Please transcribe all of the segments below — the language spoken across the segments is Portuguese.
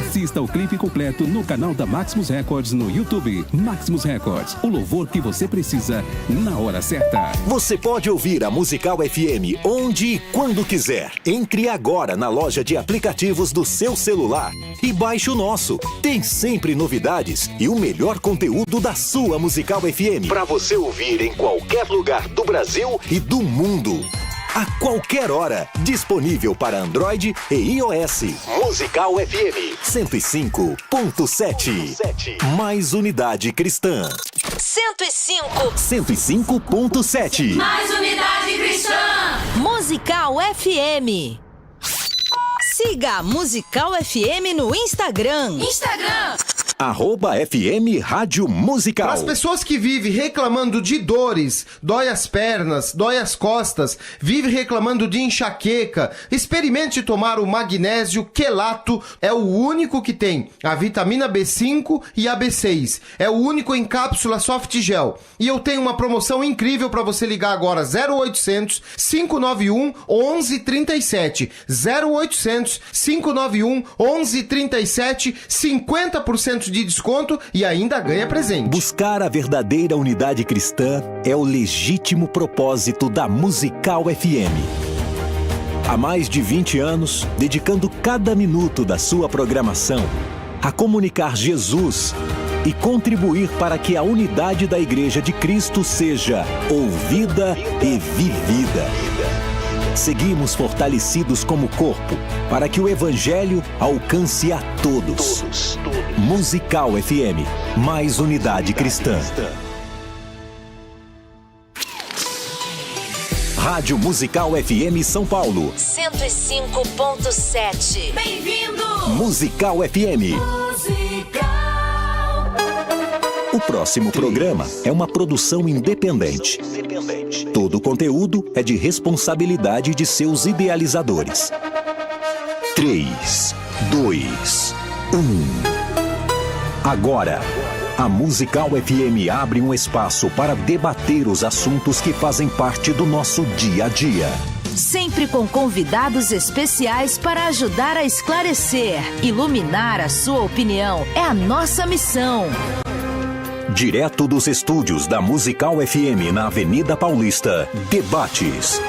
Assista o clipe completo no canal da Maximus Records no YouTube. Maximus Records, o louvor que você precisa na hora certa. Você pode ouvir a Musical FM onde e quando quiser. Entre agora na loja de aplicativos do seu celular e baixe o nosso. Tem sempre novidades e o melhor conteúdo da sua Musical FM para você ouvir em qualquer lugar do Brasil e do mundo. A qualquer hora, disponível para Android e iOS. Musical FM 105.7. Mais unidade cristã. 105.7. Mais unidade cristã. Musical FM. Siga a Musical FM no Instagram. @FM Rádio Musical. Para as pessoas que vivem reclamando de dores, dói as pernas, dói as costas, vive reclamando de enxaqueca, experimente tomar o magnésio quelato, é o único que tem a vitamina B5 e a B6. É o único em cápsula soft gel. E eu tenho uma promoção incrível para você ligar agora, 0800 591 1137. 0800 591 1137, 50% de desconto e ainda ganha presente. Buscar a verdadeira unidade cristã é o legítimo propósito da Musical FM. Há mais de 20 anos, dedicando cada minuto da sua programação a comunicar Jesus e contribuir para que a unidade da Igreja de Cristo seja ouvida e vivida. Seguimos fortalecidos como corpo para que o Evangelho alcance a todos. Musical FM, mais unidade cristã. Rádio Musical FM São Paulo 105.7. Bem-vindo. Musical FM. O próximo programa é uma produção independente. Todo o conteúdo é de responsabilidade de seus idealizadores. 3, 2, 1. Agora, a Musical FM abre um espaço para debater os assuntos que fazem parte do nosso dia a dia. Sempre com convidados especiais para ajudar a esclarecer, iluminar a sua opinião. É a nossa missão. Direto dos estúdios da Musical FM na Avenida Paulista, debates.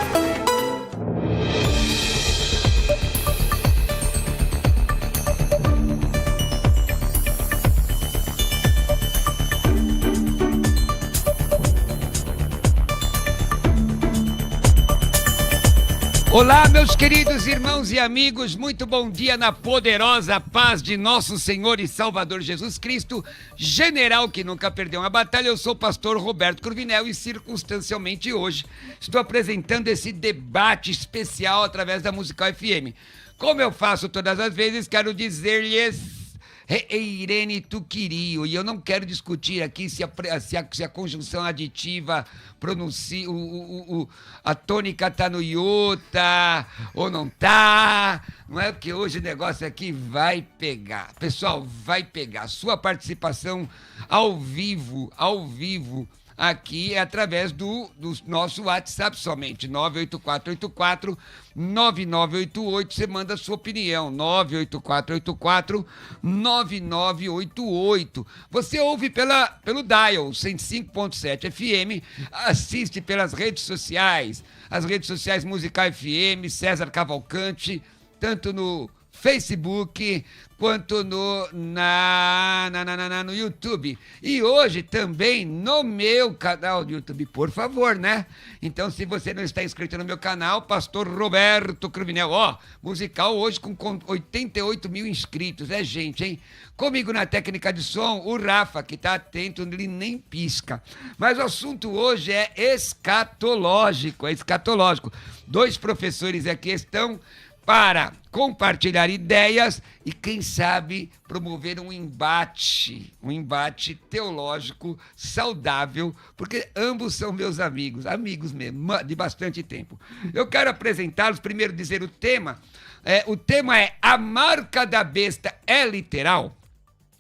Olá, meus queridos irmãos e amigos, muito bom dia na poderosa paz de nosso Senhor e Salvador Jesus Cristo, general que nunca perdeu uma batalha. Eu sou o pastor Roberto Cruvinel e circunstancialmente hoje estou apresentando esse debate especial através da Musical FM. Como eu faço todas as vezes, quero dizer-lhes Irene Tuquirio, e eu não quero discutir aqui se a conjunção aditiva pronuncia, a tônica tá no iota ou não tá, não é? Porque hoje o negócio aqui vai pegar, pessoal, vai pegar. Sua participação ao vivo, aqui é através do nosso WhatsApp somente, 98484-9988, você manda a sua opinião, 98484-9988. Você ouve pelo dial 105.7 FM, assiste pelas redes sociais, as redes sociais Musical FM, César Cavalcante, tanto no Facebook quanto no YouTube. E hoje também no meu canal do YouTube, por favor, né? Então, se você não está inscrito no meu canal, Pastor Roberto Cruvinel, Musical hoje com 88 mil inscritos, é gente, hein? Comigo na técnica de som, o Rafa, que tá atento, ele nem pisca. Mas o assunto hoje é escatológico, Dois professores aqui estão para compartilhar ideias e, quem sabe, promover um embate teológico saudável, porque ambos são meus amigos mesmo, de bastante tempo. Eu quero apresentá-los, primeiro dizer o tema. O tema é: a marca da besta é literal?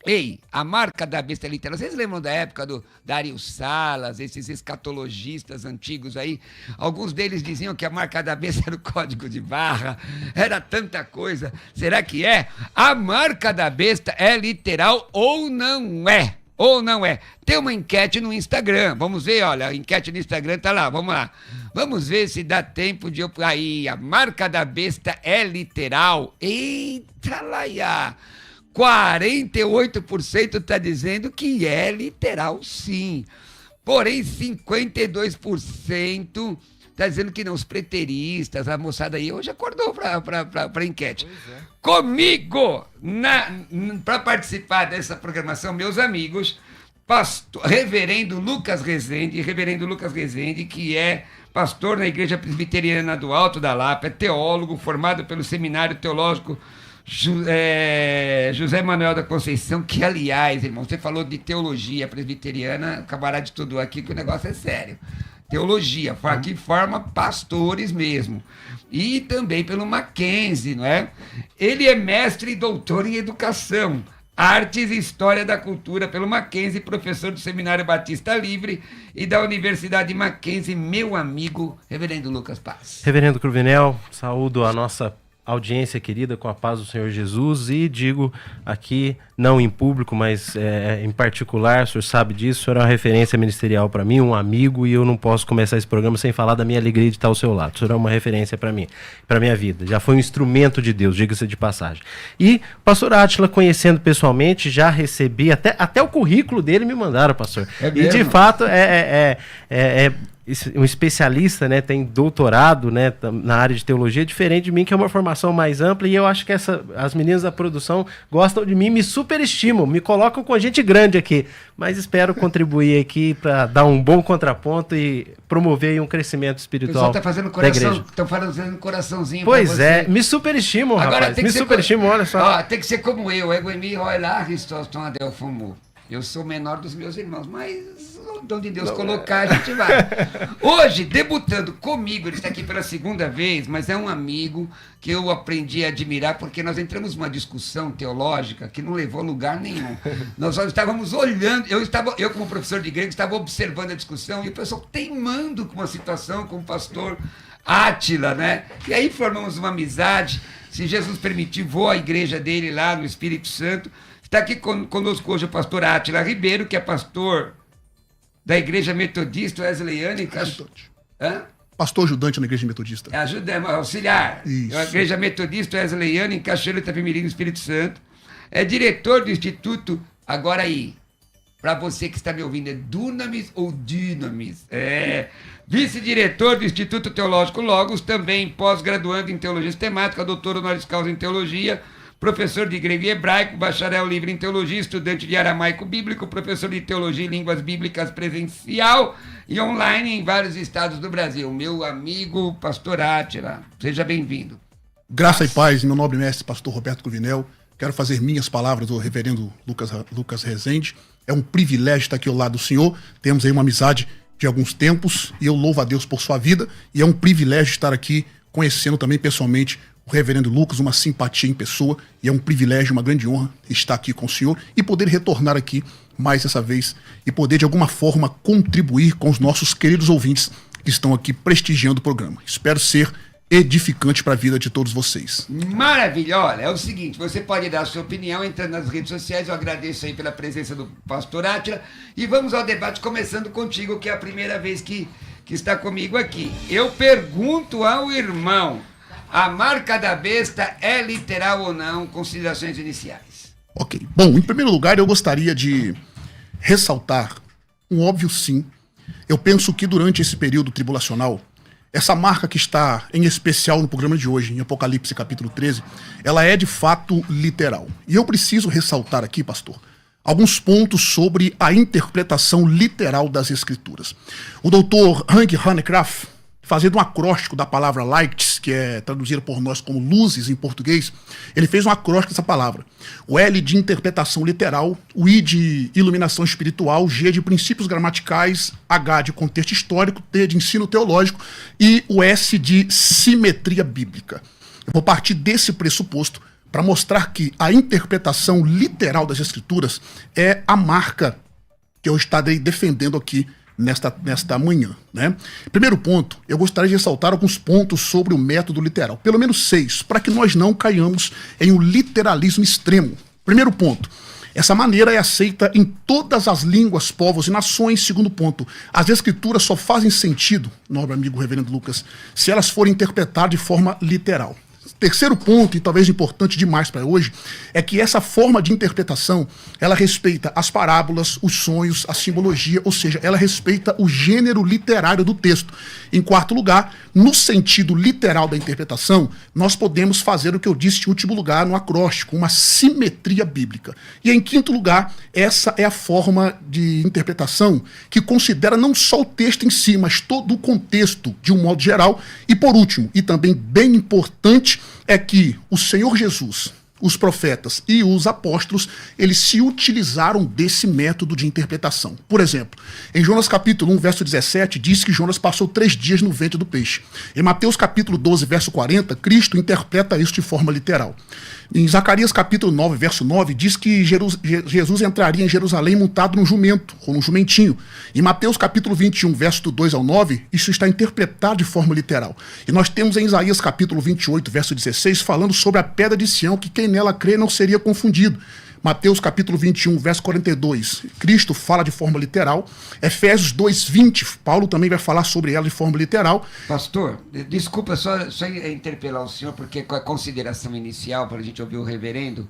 Ei, a marca da besta literal. Vocês lembram da época do Dario Salas, esses escatologistas antigos aí? Alguns deles diziam que a marca da besta era o código de barra, era tanta coisa. Será que é? A marca da besta é literal ou não é? Ou não é? Tem uma enquete no Instagram. Vamos ver, olha, a enquete no Instagram tá lá, vamos lá. Vamos ver se dá tempo de... Aí, a marca da besta é literal. Eita, laia! 48% está dizendo que é literal, sim. Porém, 52% está dizendo que não. Os preteristas, a moçada aí, hoje acordou para enquete. Comigo, para participar dessa programação, meus amigos, reverendo Lucas Rezende, que é pastor na Igreja Presbiteriana do Alto da Lapa, é teólogo, formado pelo Seminário Teológico José Manuel da Conceição, que, aliás, irmão, você falou de teologia presbiteriana, acabará de tudo aqui, que o negócio é sério. Teologia, que forma pastores mesmo. E também pelo Mackenzie, não é? Ele é mestre e doutor em educação, artes e história da cultura pelo Mackenzie, professor do Seminário Batista Livre e da Universidade Mackenzie, meu amigo, reverendo Lucas Paz. Reverendo Cruvinel, saúdo a nossa audiência querida com a paz do Senhor Jesus e digo aqui, não em público, mas em particular, o senhor sabe disso, o senhor é uma referência ministerial para mim, um amigo, e eu não posso começar esse programa sem falar da minha alegria de estar ao seu lado. O senhor é uma referência para mim, para minha vida, já foi um instrumento de Deus, diga-se de passagem. E pastor Átila, conhecendo pessoalmente, já recebi, até o currículo dele me mandaram, pastor. E de fato um especialista, né, tem doutorado, né, na área de teologia, diferente de mim, que é uma formação mais ampla, e eu acho que as meninas da produção gostam de mim, me superestimam, me colocam com gente grande aqui, mas espero contribuir aqui para dar um bom contraponto e promover aí um crescimento espiritual da igreja. Estão fazendo coraçãozinho. Pois é, me superestimam, rapaz, me superestimam, olha só. Tem que ser como eu, eu sou o menor dos meus irmãos, mas onde Deus colocar, a gente vai. Hoje, debutando comigo, ele está aqui pela segunda vez, mas é um amigo que eu aprendi a admirar, porque nós entramos numa discussão teológica que não levou a lugar nenhum. Nós só estávamos olhando, eu como professor de grego, estava observando a discussão, e o pessoal teimando com uma situação, com o pastor Átila, né? E aí formamos uma amizade, se Jesus permitir, vou à igreja dele lá no Espírito Santo. Está aqui conosco hoje o pastor Átila Ribeiro, que é pastor da Igreja Metodista Wesleyana em Cachoeira. Pastor ajudante na Igreja Metodista. Auxiliar. Isso. A Igreja Metodista Wesleyana em Cachoeira, Itapemirim, no Espírito Santo. É diretor do Instituto, agora aí, para você que está me ouvindo, é Dunamis ou Dynamis? Vice-diretor do Instituto Teológico Logos, também pós-graduando em Teologia Sistemática, doutor honoris causa em Teologia, professor de grego e hebraico, bacharel livre em teologia, estudante de aramaico bíblico, professor de teologia e línguas bíblicas presencial e online em vários estados do Brasil. Meu amigo pastor Átila, seja bem-vindo. Graça e paz, meu nobre mestre, pastor Roberto Cruvinel. Quero fazer minhas palavras ao reverendo Lucas Rezende. É um privilégio estar aqui ao lado do senhor. Temos aí uma amizade de alguns tempos e eu louvo a Deus por sua vida. E é um privilégio estar aqui conhecendo também pessoalmente o reverendo Lucas, uma simpatia em pessoa, e é um privilégio, uma grande honra estar aqui com o senhor e poder retornar aqui mais essa vez e poder de alguma forma contribuir com os nossos queridos ouvintes que estão aqui prestigiando o programa. Espero ser edificante para a vida de todos vocês. Maravilha! Olha, é o seguinte, você pode dar a sua opinião entrando nas redes sociais, eu agradeço aí pela presença do pastor Átila, e vamos ao debate, começando contigo, que é a primeira vez que está comigo aqui. Eu pergunto ao irmão, a marca da besta é literal ou não? Considerações iniciais. Ok. Bom, em primeiro lugar, eu gostaria de ressaltar um óbvio sim. Eu penso que durante esse período tribulacional, essa marca que está em especial no programa de hoje, em Apocalipse capítulo 13, ela é de fato literal. E eu preciso ressaltar aqui, pastor, alguns pontos sobre a interpretação literal das Escrituras. O doutor Hank Hanegraaff, fazendo um acróstico da palavra lights, que é traduzida por nós como luzes em português, ele fez um acróstico dessa palavra. O L de interpretação literal, o I de iluminação espiritual, G de princípios gramaticais, H de contexto histórico, T de ensino teológico e o S de simetria bíblica. Eu vou partir desse pressuposto para mostrar que a interpretação literal das Escrituras é a marca que eu estarei defendendo aqui nesta manhã, né? Primeiro ponto, eu gostaria de ressaltar alguns pontos sobre o método literal, pelo menos 6, para que nós não caiamos em um literalismo extremo. Primeiro ponto, essa maneira é aceita em todas as línguas, povos e nações. Segundo ponto, as Escrituras só fazem sentido, nobre amigo reverendo Lucas, se elas forem interpretadas de forma literal. Terceiro ponto, e talvez importante demais para hoje, é que essa forma de interpretação, ela respeita as parábolas, os sonhos, a simbologia, ou seja, ela respeita o gênero literário do texto. Em quarto lugar, no sentido literal da interpretação, nós podemos fazer o que eu disse em último lugar no acróstico, uma simetria bíblica. E em quinto lugar, essa é a forma de interpretação que considera não só o texto em si, mas todo o contexto de um modo geral. E por último, e também bem importante, é que o Senhor Jesus, os profetas e os apóstolos, eles se utilizaram desse método de interpretação. Por exemplo, em Jonas capítulo 1, verso 17, diz que Jonas passou 3 dias no ventre do peixe. Em Mateus capítulo 12, verso 40, Cristo interpreta isso de forma literal. Em Zacarias capítulo 9, verso 9, diz que Jesus entraria em Jerusalém montado num jumento, ou num jumentinho. Em Mateus capítulo 21, verso do 2 ao 9, isso está interpretado de forma literal. E nós temos em Isaías capítulo 28, verso 16, falando sobre a pedra de Sião, que quem nela crê não seria confundido. Mateus capítulo 21, verso 42, Cristo fala de forma literal. Efésios 2, 20, Paulo também vai falar sobre ela de forma literal. Pastor, desculpa só interpelar o senhor, porque com a consideração inicial, para a gente ouvir o reverendo,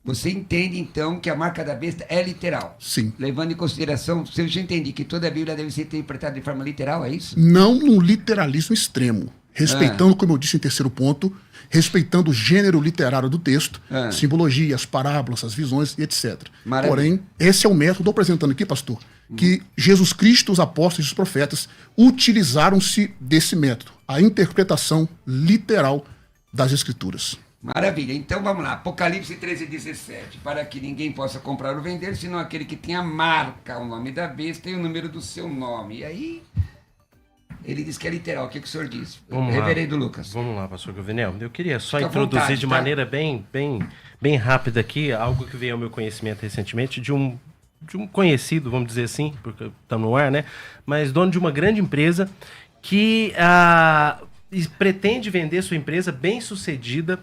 você entende então que a marca da besta é literal? Sim. Levando em consideração, você já entende que toda a Bíblia deve ser interpretada de forma literal, é isso? Não num literalismo extremo, respeitando, como eu disse em terceiro ponto, respeitando o gênero literário do texto, simbologia, as parábolas, as visões e etc. Maravilha. Porém, esse é o método, estou apresentando aqui, pastor, que Jesus Cristo, os apóstolos e os profetas utilizaram-se desse método, a interpretação literal das Escrituras. Maravilha, então vamos lá, Apocalipse 13:17, para que ninguém possa comprar ou vender, senão aquele que tem a marca, o nome da besta e o número do seu nome. E aí, ele diz que é literal, o que o senhor diz? Reverendo Lucas. Vamos lá, pastor Giovenel. Eu queria só Fica à introduzir vontade, de tá? maneira bem rápida aqui, algo que veio ao meu conhecimento recentemente, de um conhecido, vamos dizer assim, porque estamos no ar, né? Mas dono de uma grande empresa que pretende vender sua empresa bem sucedida,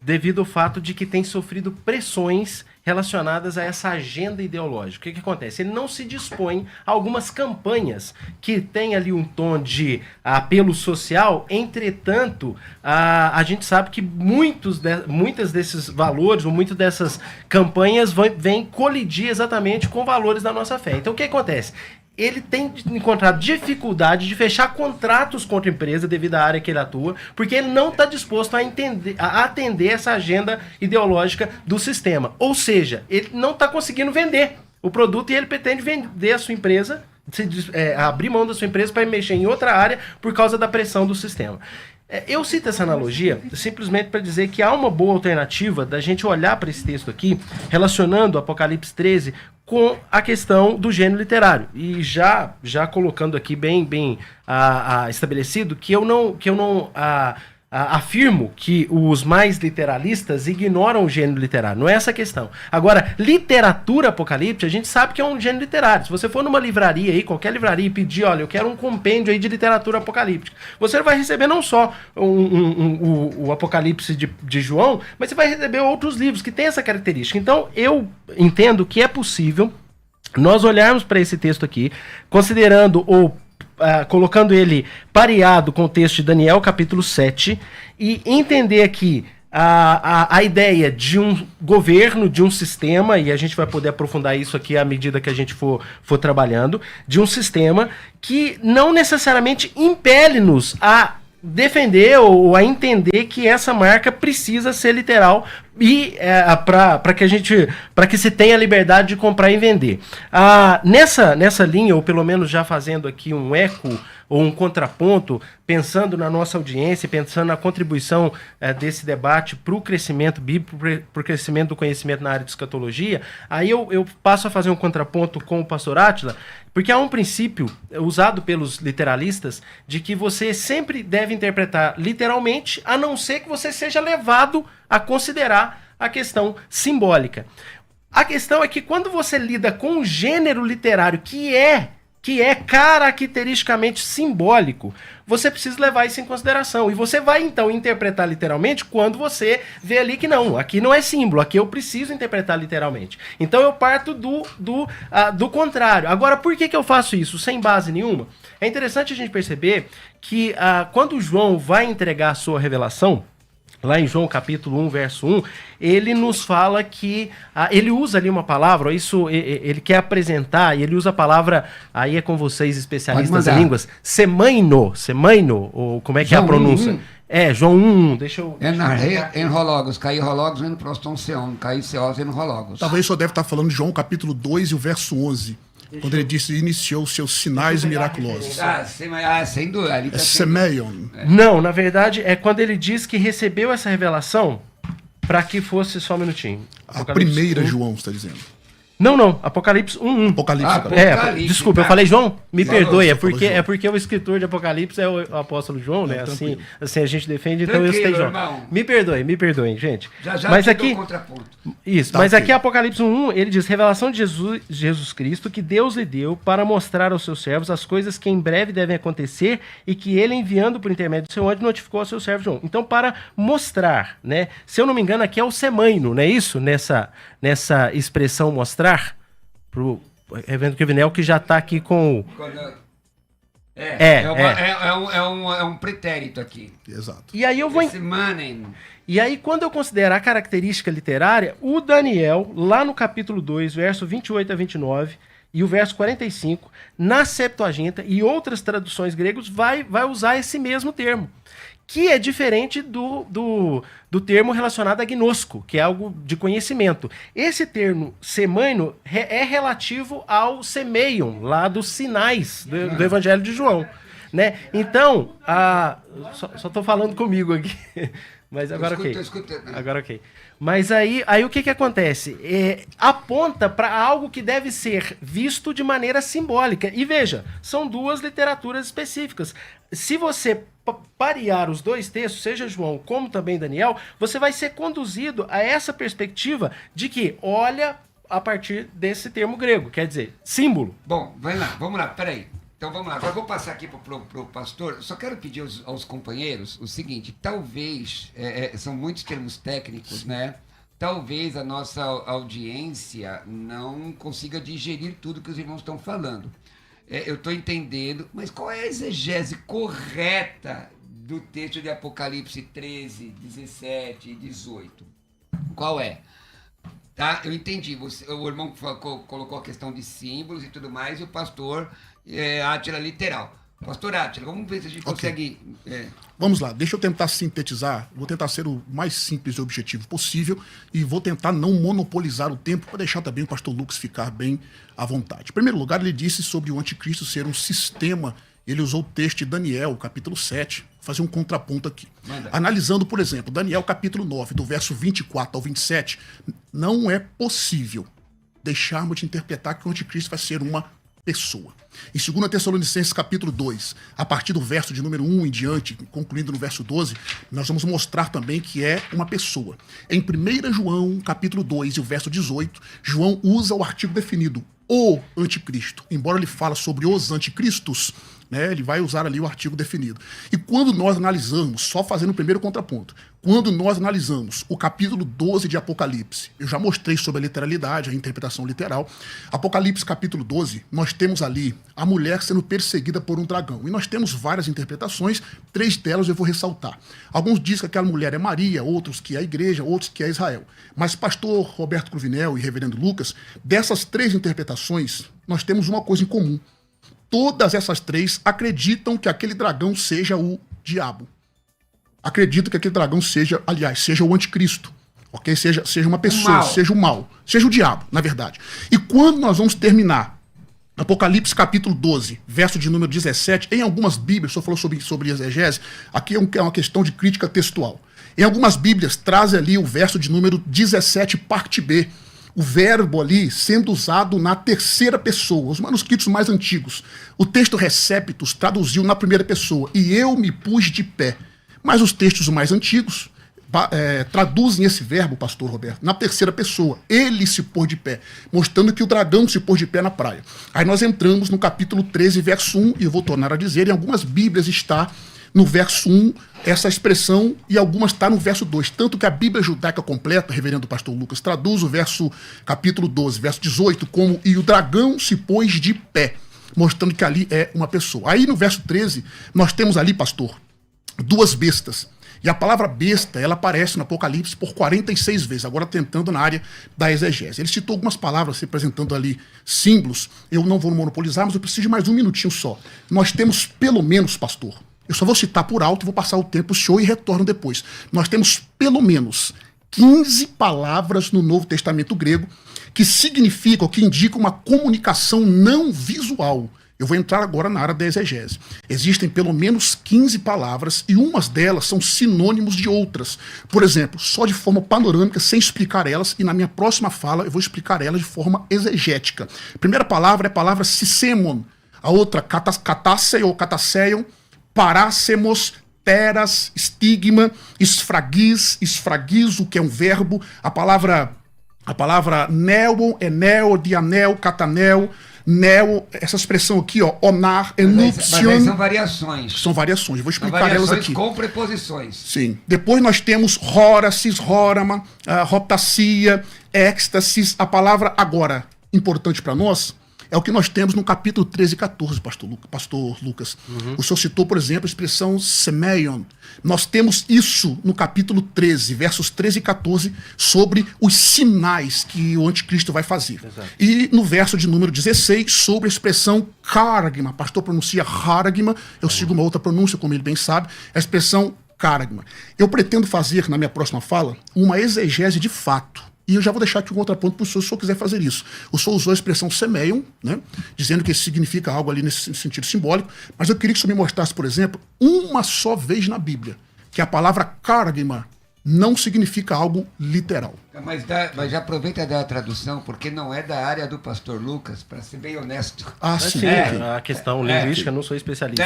devido ao fato de que tem sofrido pressões relacionadas a essa agenda ideológica. O que acontece? Ele não se dispõe a algumas campanhas que têm ali um tom de apelo social, entretanto, a gente sabe que muitas desses valores, ou muitas dessas campanhas vêm colidir exatamente com valores da nossa fé. Então o que acontece? Ele tem encontrado dificuldade de fechar contratos contra a empresa devido à área que ele atua, porque ele não está disposto a atender essa agenda ideológica do sistema. Ou seja, ele não está conseguindo vender o produto e ele pretende vender a sua empresa, abrir mão da sua empresa para mexer em outra área por causa da pressão do sistema. Eu cito essa analogia simplesmente para dizer que há uma boa alternativa da gente olhar para esse texto aqui, relacionando o Apocalipse 13 com a questão do gênero literário. E já colocando aqui bem estabelecido que eu não afirmo que os mais literalistas ignoram o gênero literário. Não é essa a questão. Agora, literatura apocalíptica, a gente sabe que é um gênero literário. Se você for numa livraria aí, qualquer livraria, e pedir, olha, eu quero um compêndio aí de literatura apocalíptica, você vai receber não só o Apocalipse de João, mas você vai receber outros livros que têm essa característica. Então, eu entendo que é possível nós olharmos para esse texto aqui, considerando ou colocando ele pareado com o texto de Daniel, capítulo 7, e entender aqui a ideia de um governo, de um sistema, e a gente vai poder aprofundar isso aqui à medida que a gente for trabalhando, de um sistema que não necessariamente impele-nos a defender ou a entender que essa marca precisa ser literal e para que se tenha a liberdade de comprar e vender. Nessa linha, ou pelo menos já fazendo aqui um eco ou um contraponto, pensando na nossa audiência, pensando na contribuição desse debate para o crescimento bíblico, para o crescimento do conhecimento na área de escatologia, aí eu passo a fazer um contraponto com o pastor Átila, porque há um princípio usado pelos literalistas de que você sempre deve interpretar literalmente, a não ser que você seja levado a considerar a questão simbólica. A questão é que quando você lida com um gênero literário que é caracteristicamente simbólico, você precisa levar isso em consideração. E você vai, então, interpretar literalmente quando você vê ali que não, aqui não é símbolo, aqui eu preciso interpretar literalmente. Então eu parto do contrário. Agora, por que eu faço isso sem base nenhuma? É interessante a gente perceber que quando João vai entregar a sua revelação, lá em João capítulo 1, verso 1, ele nos fala que, ele usa ali uma palavra, ele quer apresentar, e ele usa a palavra, aí é com vocês especialistas em línguas, semaino, ou como é que é a pronúncia? João 1, deixa eu... Enrologos, cairrologos, en proston seon, caíceos, enrologos. Talvez só deve estar falando de João capítulo 2 e o verso 11. Quando ele disse, iniciou seus sinais miraculosos. Sem dúvida. Ali é semeion. Não, na verdade, é quando ele diz que recebeu essa revelação para que fosse, só um minutinho. A primeira 1. João, você está dizendo. Não, Apocalipse 1.1. Apocalipse. Desculpa, eu falei João? Me perdoe, é porque o escritor de Apocalipse é o apóstolo João, né? Assim a gente defende, então eu citei João. Irmão. Me perdoem, gente. Já mas aqui, contraponto. Isso, mas aqui Apocalipse 1.1, ele diz, revelação de Jesus Cristo, que Deus lhe deu para mostrar aos seus servos as coisas que em breve devem acontecer e que ele, enviando por intermédio do seu anjo, notificou ao seu servo João. Então, para mostrar, né? Se eu não me engano, aqui é o semaino, não é isso? Nessa expressão mostrar, pro evento Cruvinel, que já está aqui com É um pretérito aqui. Exato. E aí eu vou E aí, quando eu considerar a característica literária, o Daniel, lá no capítulo 2, verso 28 a 29, e o verso 45, na Septuaginta e outras traduções gregas, vai usar esse mesmo termo, que é diferente do termo relacionado a gnosco, que é algo de conhecimento. Esse termo semaino é relativo ao semeion, lá dos sinais do Evangelho de João. Né? Então, só estou falando comigo aqui, mas agora ok. Agora ok. Mas aí o que acontece? Aponta para algo que deve ser visto de maneira simbólica. E veja, são duas literaturas específicas. Se você parear os dois textos, seja João como também Daniel, você vai ser conduzido a essa perspectiva de que olha a partir desse termo grego, quer dizer, símbolo. Bom, vamos lá, peraí. Então vamos lá, agora vou passar aqui pro pastor. Só quero pedir aos companheiros o seguinte: talvez, são muitos termos técnicos, né? Talvez a nossa audiência não consiga digerir tudo que os irmãos estão falando. Eu estou entendendo, mas qual é a exegese correta do texto de Apocalipse 13, 17 e 18? Qual é? Tá? Eu entendi. O irmão colocou a questão de símbolos e tudo mais, e o pastor Átila literal. Pastor Átila, vamos ver se a gente consegue... Vamos lá, deixa eu tentar sintetizar. Vou tentar ser o mais simples e objetivo possível e vou tentar não monopolizar o tempo para deixar também o pastor Lucas ficar bem à vontade. Em primeiro lugar, ele disse sobre o anticristo ser um sistema. Ele usou o texto de Daniel, capítulo 7, vou fazer um contraponto aqui. Analisando, por exemplo, Daniel, capítulo 9, do verso 24 ao 27, não é possível deixarmos de interpretar que o anticristo vai ser uma pessoa. Em 2 Tessalonicenses, capítulo 2, a partir do verso de número 1 em diante, concluindo no verso 12, nós vamos mostrar também que é uma pessoa. Em 1 João, capítulo 2 e o verso 18, João usa o artigo definido, o anticristo. Embora ele fale sobre os anticristos, né, ele vai usar ali o artigo definido. E quando nós analisamos, só fazendo o primeiro contraponto, quando nós analisamos o capítulo 12 de Apocalipse, eu já mostrei sobre a literalidade, a interpretação literal. Apocalipse capítulo 12, nós temos ali a mulher sendo perseguida por um dragão. E nós temos várias interpretações, 3 delas eu vou ressaltar. Alguns dizem que aquela mulher é Maria, outros que é a igreja, outros que é Israel. Mas pastor Roberto Cruvinel e reverendo Lucas, dessas 3 interpretações, nós temos uma coisa em comum. Todas essas 3 acreditam que aquele dragão seja o diabo. Acreditam que aquele dragão seja o anticristo. Ok? Seja uma pessoa, seja o mal. Seja o diabo, na verdade. E quando nós vamos terminar Apocalipse capítulo 12, verso de número 17, em algumas Bíblias, o senhor falou sobre exegese, aqui é uma questão de crítica textual. Em algumas Bíblias, traz ali o verso de número 17, parte B, o verbo ali sendo usado na terceira pessoa, os manuscritos mais antigos. O texto Receptus traduziu na primeira pessoa, e eu me pus de pé. Mas os textos mais antigos traduzem esse verbo, pastor Roberto, na terceira pessoa. Ele se pôs de pé, mostrando que o dragão se pôs de pé na praia. Aí nós entramos no capítulo 13, verso 1, e eu vou tornar a dizer, em algumas Bíblias está no verso 1 essa expressão, e algumas está no verso 2. Tanto que a Bíblia judaica completa, reverendo pastor Lucas, traduz o verso capítulo 12, verso 18, como "e o dragão se pôs de pé", mostrando que ali é uma pessoa. Aí no verso 13, nós temos ali, pastor, duas bestas. E a palavra besta, ela aparece no Apocalipse por 46 vezes, agora tentando na área da exegese. Ele citou algumas palavras, representando ali símbolos. Eu não vou monopolizar, mas eu preciso de mais um minutinho só. Nós temos pelo menos, pastor, eu só vou citar por alto, vou passar o tempo pro senhor e retorno depois. Nós temos pelo menos 15 palavras no Novo Testamento grego que significam, que indicam uma comunicação não visual. Eu vou entrar agora na área da exegese. Existem pelo menos 15 palavras e umas delas são sinônimos de outras. Por exemplo, só de forma panorâmica, sem explicar elas, e na minha próxima fala eu vou explicar elas de forma exegética. A primeira palavra é a palavra sissemon, a outra katassei ou katasseion, parássemos, teras, estigma, esfragizo, que é um verbo, a palavra neon é neo, dianel, catanel, neo, essa expressão aqui, ó, onar, enuption. Mas aí são variações. São variações, eu vou explicar elas aqui. Com preposições. Sim. Depois nós temos horacis, horama, rotacia, êxtasis. A palavra agora, importante para nós, é o que nós temos no capítulo 13 e 14, pastor Lucas. O senhor citou, por exemplo, a expressão semeion. Nós temos isso no capítulo 13, versos 13 e 14, sobre os sinais que o anticristo vai fazer. Exato. E no verso de número 16, sobre a expressão charagma. O pastor pronuncia charagma, eu sigo uma outra pronúncia, como ele bem sabe, a expressão charagma. Eu pretendo fazer, na minha próxima fala, uma exegese de fato. E eu já vou deixar aqui um contraponto para o senhor, se o senhor quiser fazer isso. O senhor usou a expressão semeion, né, dizendo que isso significa algo ali nesse sentido simbólico, mas eu queria que o senhor me mostrasse, por exemplo, uma só vez na Bíblia, que a palavra charagma não significa algo literal. Mas já aproveita da tradução, porque não é da área do pastor Lucas, para ser bem honesto. Sim. A questão linguística, não sou especialista.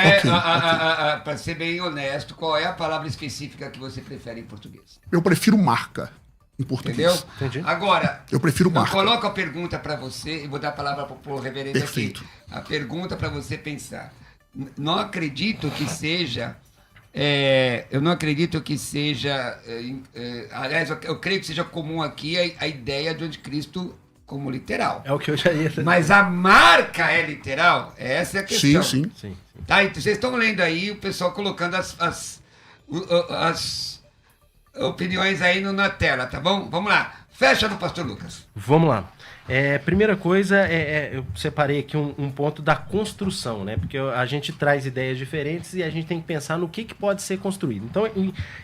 Para ser bem honesto, qual é a palavra específica que você prefere em português? Eu prefiro marca. Em português. Entendeu? Entendi. Agora, eu prefiro marca. Eu coloco a pergunta para você e vou dar a palavra para o reverendo aqui. A pergunta para você pensar. Não acredito que seja. Eu não acredito que seja. Aliás, eu creio que seja comum aqui a ideia do anticristo como literal. É o que eu já ia. Mas a marca é literal? Essa é a questão. Sim. Tá, então vocês estão lendo aí o pessoal colocando as opiniões aí na tela, tá bom? Vamos lá. Fecha no pastor Lucas. Vamos lá. Primeira coisa, eu separei aqui um ponto da construção, né? Porque a gente traz ideias diferentes e a gente tem que pensar no que pode ser construído. Então,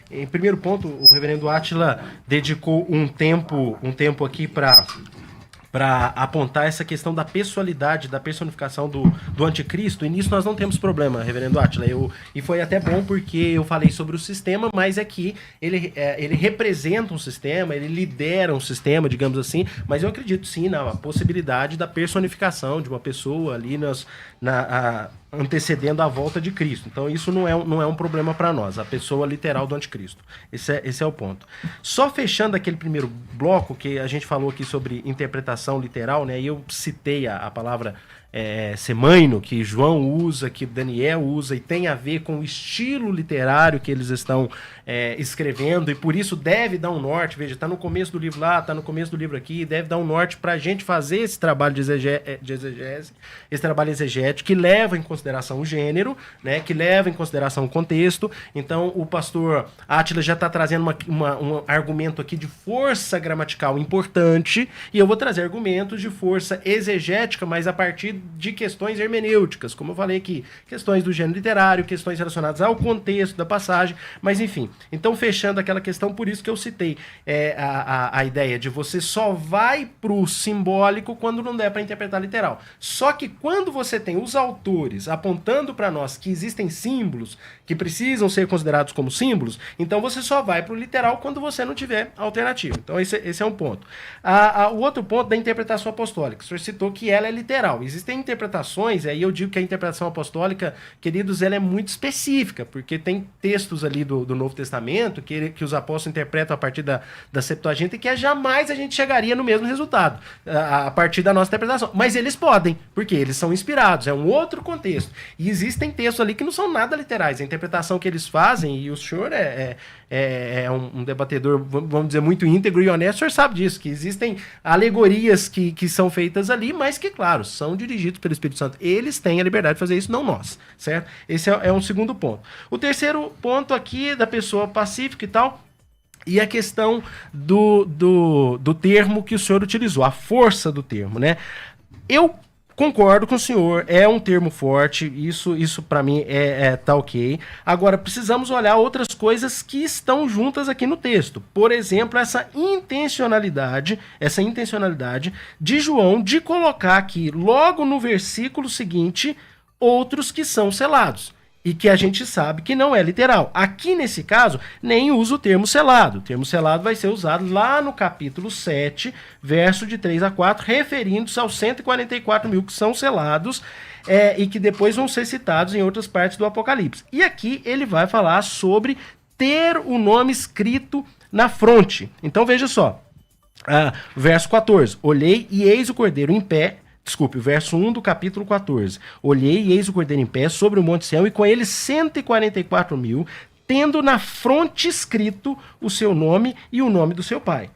em primeiro ponto, o reverendo Átila dedicou um tempo aqui para apontar essa questão da pessoalidade, da personificação do anticristo, e nisso nós não temos problema, reverendo Átila. E foi até bom porque eu falei sobre o sistema, mas é que ele representa um sistema, ele lidera um sistema, digamos assim, mas eu acredito sim na possibilidade da personificação de uma pessoa ali antecedendo a volta de Cristo. Então isso não é um problema para nós, a pessoa literal do anticristo. Esse é o ponto. Só fechando aquele primeiro bloco que a gente falou aqui sobre interpretação literal, né? E eu citei a palavra semaino, que João usa, que Daniel usa, e tem a ver com o estilo literário que eles estão escrevendo, e por isso deve dar um norte. Veja, está no começo do livro lá, está no começo do livro aqui, deve dar um norte para a gente fazer esse trabalho de exegese, esse trabalho exegético, que leva em consideração o gênero, né, que leva em consideração o contexto. Então o pastor Átila já está trazendo um argumento aqui de força gramatical importante, e eu vou trazer argumentos de força exegética, mas a partir de questões hermenêuticas, como eu falei aqui, questões do gênero literário, questões relacionadas ao contexto da passagem, mas enfim. Então, fechando aquela questão, por isso que eu citei a ideia de você só vai pro simbólico quando não der para interpretar literal. Só que quando você tem os autores apontando para nós que existem símbolos que precisam ser considerados como símbolos, então você só vai pro literal quando você não tiver alternativa. Então, esse é um ponto. O outro ponto da interpretação apostólica. O senhor citou que ela é literal. Existem interpretações, aí eu digo que a interpretação apostólica, queridos, ela é muito específica, porque tem textos ali do Novo Testamento que os apóstolos interpretam a partir da Septuaginta e que jamais a gente chegaria no mesmo resultado a partir da nossa interpretação. Mas eles podem, porque eles são inspirados, é um outro contexto. E existem textos ali que não são nada literais. A interpretação que eles fazem, e o senhor é um debatedor, vamos dizer, muito íntegro e honesto, o senhor sabe disso, que existem alegorias que são feitas ali, mas que, claro, são dirigidos pelo Espírito Santo. Eles têm a liberdade de fazer isso, não nós, certo? Esse é um segundo ponto. O terceiro ponto aqui é da pessoa pacífica e tal, e a questão do termo que o senhor utilizou, a força do termo, né? Eu concordo com o senhor, é um termo forte, isso para mim tá ok. Agora, precisamos olhar outras coisas que estão juntas aqui no texto. Por exemplo, essa intencionalidade de João de colocar aqui, logo no versículo seguinte, outros que são selados. E que a gente sabe que não é literal. Aqui, nesse caso, nem usa o termo selado. O termo selado vai ser usado lá no capítulo 7, verso de 3 a 4, referindo-se aos 144 mil que são selados e que depois vão ser citados em outras partes do Apocalipse. E aqui ele vai falar sobre ter o nome escrito na fronte. Então, veja só. Verso 14. Olhei e eis o cordeiro em pé. Desculpe, o verso 1 do capítulo 14. Olhei e eis o cordeiro em pé sobre o monte Sião, e com ele 144 mil, tendo na fronte escrito o seu nome e o nome do seu pai.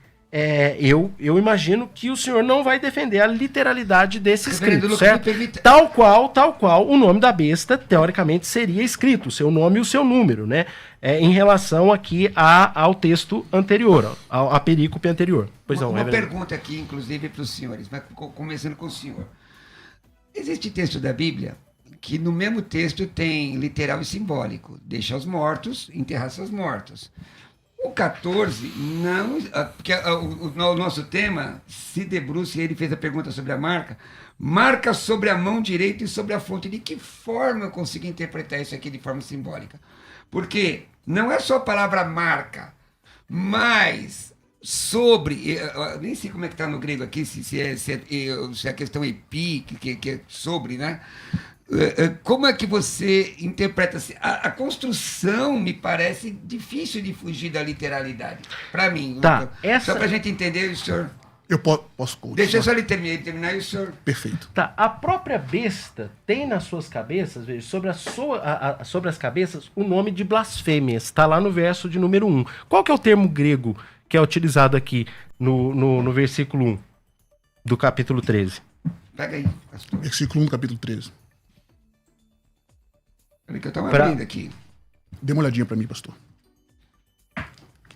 Eu imagino que o senhor não vai defender a literalidade desse escrito, certo? Tal qual o nome da besta, teoricamente, seria escrito, o seu nome e o seu número, né? Em relação aqui ao texto anterior, à perícope anterior. Pois não, uma pergunta aqui, inclusive, para os senhores, mas começando com o senhor. Existe texto da Bíblia que no mesmo texto tem literal e simbólico. Deixa os mortos, enterrar seus mortos. O 14, não, porque o nosso tema se debruça, e ele fez a pergunta sobre a marca sobre a mão direita e sobre a fronte. De que forma eu consigo interpretar isso aqui de forma simbólica? Porque não é só a palavra marca, mas sobre, eu nem sei como é que está no grego aqui, se é a questão epi, que é sobre, né? Como é que você interpreta? A construção me parece difícil de fugir da literalidade. Para mim. Tá, Só para a gente entender, o senhor... Eu posso continuar. Deixa só ele terminar e o senhor... Perfeito. Tá, a própria besta tem nas suas cabeças, veja, sobre as cabeças, o nome de blasfêmias. Está lá no verso de número 1. Qual que é o termo grego que é utilizado aqui no versículo 1 do capítulo 13? Pega aí, pastor. Versículo 1 do capítulo 13. Peraí que eu estava abrindo aqui. Dê uma olhadinha para mim, pastor.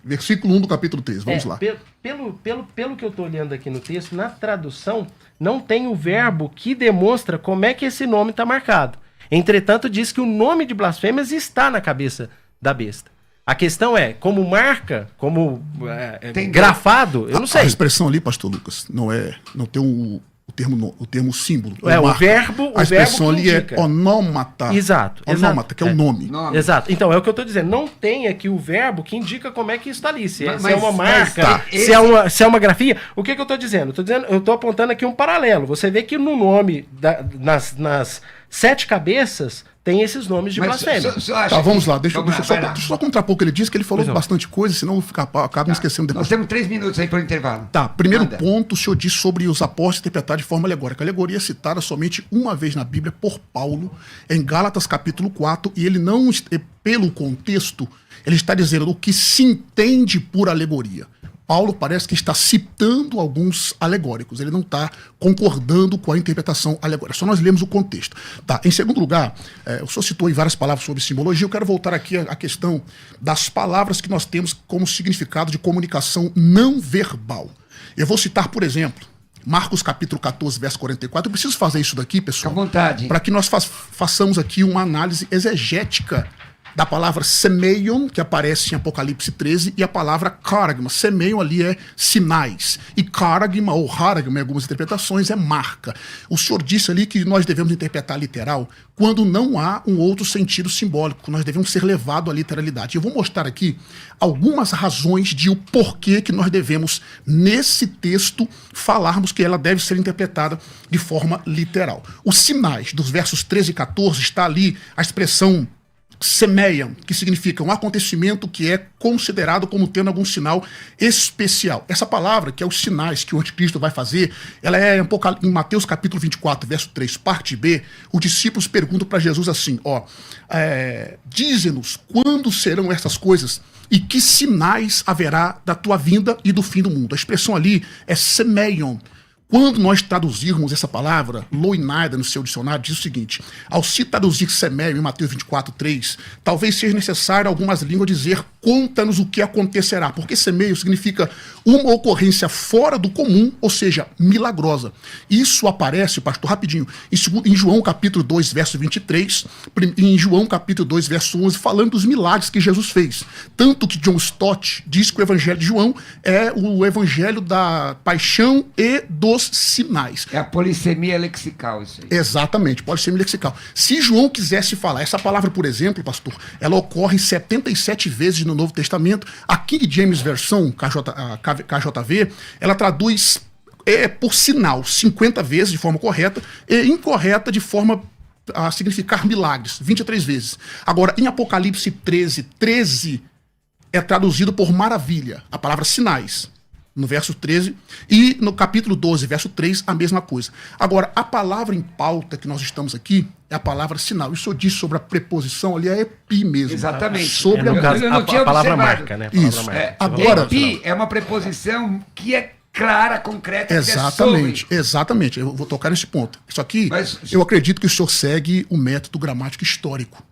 Versículo 1 do capítulo 13, vamos lá. Pelo que eu estou olhando aqui no texto, na tradução, não tem o verbo que demonstra como é que esse nome está marcado. Entretanto, diz que o nome de blasfêmias está na cabeça da besta. A questão é, como marca, como grafado, eu não sei. A expressão ali, pastor Lucas, não tem o termo símbolo. O verbo. A expressão ali indica. É onômata. Exato. Onômata, que é o nome. Exato. Então, é o que eu estou dizendo. Não tem aqui o verbo que indica como é que isso está ali. Se é uma marca, se é uma grafia. O que eu estou dizendo? Eu estou apontando aqui um paralelo. Você vê que no nome, nas 7 cabeças, tem esses nomes de blasfêmia. Tá, vamos lá. Deixa eu só contrapor o que ele disse, que ele falou bastante coisa, senão eu acabo me esquecendo depois. Nós temos 3 minutos aí para o intervalo. Tá, primeiro ponto, o senhor disse sobre os apóstolos interpretar de forma alegórica. A alegoria é citada somente uma vez na Bíblia por Paulo, em Gálatas capítulo 4, e ele não, pelo contexto, ele está dizendo o que se entende por alegoria. Paulo parece que está citando alguns alegóricos, ele não está concordando com a interpretação alegórica, só nós lemos o contexto. Tá. Em segundo lugar, o senhor citou aí várias palavras sobre simbologia, eu quero voltar aqui à questão das palavras que nós temos como significado de comunicação não verbal. Eu vou citar, por exemplo, Marcos capítulo 14, verso 44. Eu preciso fazer isso daqui, pessoal. Fica à vontade. Para que nós façamos aqui uma análise exegética da palavra semeion, que aparece em Apocalipse 13, e a palavra charagma. Semeion ali é sinais. E charagma, ou haragma, em algumas interpretações, é marca. O senhor disse ali que nós devemos interpretar literal quando não há um outro sentido simbólico. Nós devemos ser levados à literalidade. Eu vou mostrar aqui algumas razões de o porquê que nós devemos, nesse texto, falarmos que ela deve ser interpretada de forma literal. Os sinais dos versos 13 e 14, está ali a expressão semeiam, que significa um acontecimento que é considerado como tendo algum sinal especial. Essa palavra, que é os sinais que o anticristo vai fazer, ela é em Mateus capítulo 24, verso 3, parte B. Os discípulos perguntam para Jesus assim, dize-nos quando serão essas coisas e que sinais haverá da tua vinda e do fim do mundo. A expressão ali é semeion. Quando nós traduzirmos essa palavra, Loinaida, no seu dicionário, diz o seguinte: ao se traduzir semeion em Mateus 24, 3, talvez seja necessário algumas línguas dizer conta-nos o que acontecerá, porque semeion significa uma ocorrência fora do comum, ou seja, milagrosa. Isso aparece, pastor, rapidinho, em João capítulo 2, verso 23, em João capítulo 2, verso 11, falando dos milagres que Jesus fez. Tanto que John Stott diz que o evangelho de João é o evangelho da paixão e dos sinais. É a polissemia lexical isso aí. Exatamente, polissemia lexical. Se João quisesse falar, essa palavra, por exemplo, pastor, ela ocorre 77 vezes no Novo Testamento. A King James versão, KJV, ela traduz por sinal 50 vezes de forma correta e incorreta de forma a significar milagres, 23 vezes. Agora, em Apocalipse 13 é traduzido por maravilha, a palavra sinais, no verso 13, e no capítulo 12, verso 3, a mesma coisa. Agora, a palavra em pauta que nós estamos aqui é a palavra sinal. Isso eu disse sobre a preposição ali, é epi mesmo. Exatamente. Sobre a palavra marca, né? Isso. Agora, epi é uma preposição que é clara, concreta. Exatamente, exatamente. Eu vou tocar nesse ponto. Isso aqui, eu acredito que o senhor segue o método gramático histórico.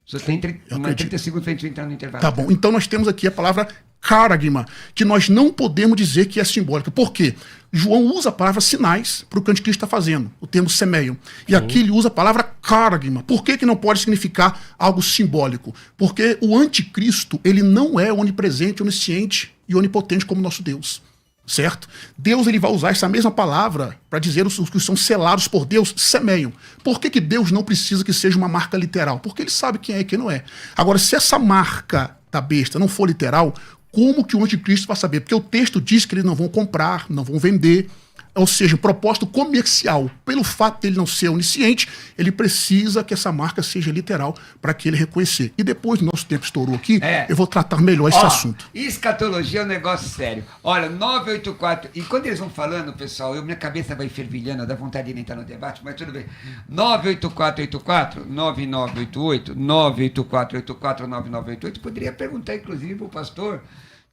O senhor tem 30 segundos para a gente entrar no intervalo. Tá bom. Então nós temos aqui a palavra charagma, que nós não podemos dizer que é simbólica. Por quê? João usa a palavra sinais para o que o anticristo está fazendo, o termo semeion. E aqui ele usa a palavra charagma. Por que não pode significar algo simbólico? Porque o anticristo, ele não é onipresente, onisciente e onipotente como nosso Deus. Certo? Deus ele vai usar essa mesma palavra para dizer os que são selados por Deus, semeiam. Por que Deus não precisa que seja uma marca literal? Porque ele sabe quem é e quem não é. Agora, se essa marca da besta não for literal, como que o anticristo vai saber? Porque o texto diz que eles não vão comprar, não vão vender. Ou seja, um propósito comercial. Pelo fato de ele não ser onisciente, ele precisa que essa marca seja literal para que ele reconhecer. E depois, nosso tempo estourou aqui, eu vou tratar melhor esse assunto. Escatologia é um negócio sério. Olha, 984... E quando eles vão falando, pessoal, minha cabeça vai fervilhando, dá vontade de entrar no debate, mas tudo bem. 98484, 9988, 98484, 9988. Poderia perguntar, inclusive, para o pastor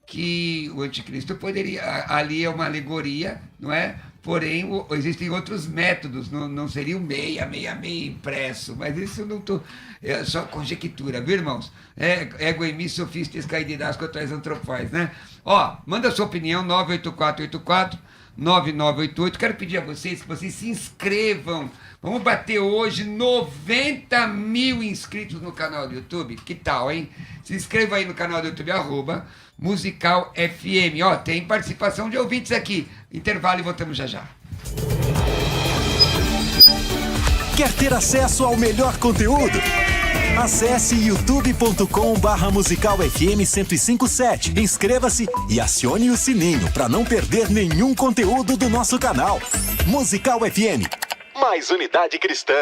que o anticristo poderia, ali é uma alegoria, não é? Porém, existem outros métodos, não seria o 666 impresso, mas isso não tô, é só conjectura, viu, irmãos? Ego em mim, sofistas caididasco, atrás antropais, né? Manda a sua opinião, 98484, 9988. Quero pedir a vocês que vocês se inscrevam. Vamos bater hoje 90 mil inscritos no canal do YouTube. Que tal, hein? Se inscreva aí no canal do YouTube, @Musical FM. Tem participação de ouvintes aqui. Intervalo e voltamos já já. Quer ter acesso ao melhor conteúdo? Acesse youtube.com/Musical FM 1057. Inscreva-se e acione o sininho para não perder nenhum conteúdo do nosso canal. Musical FM. Mais unidade cristã.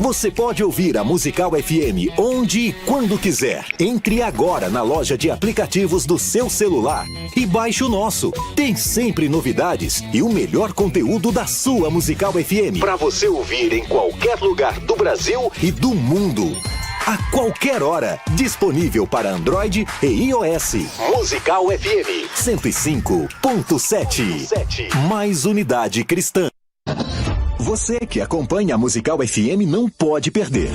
Você pode ouvir a Musical FM onde e quando quiser. Entre agora na loja de aplicativos do seu celular e baixe o nosso. Tem sempre novidades e o melhor conteúdo da sua Musical FM para você ouvir em qualquer lugar do Brasil e do mundo. A qualquer hora, disponível para Android e iOS. Musical FM 105.7. Mais unidade cristã. Você que acompanha a Musical FM não pode perder.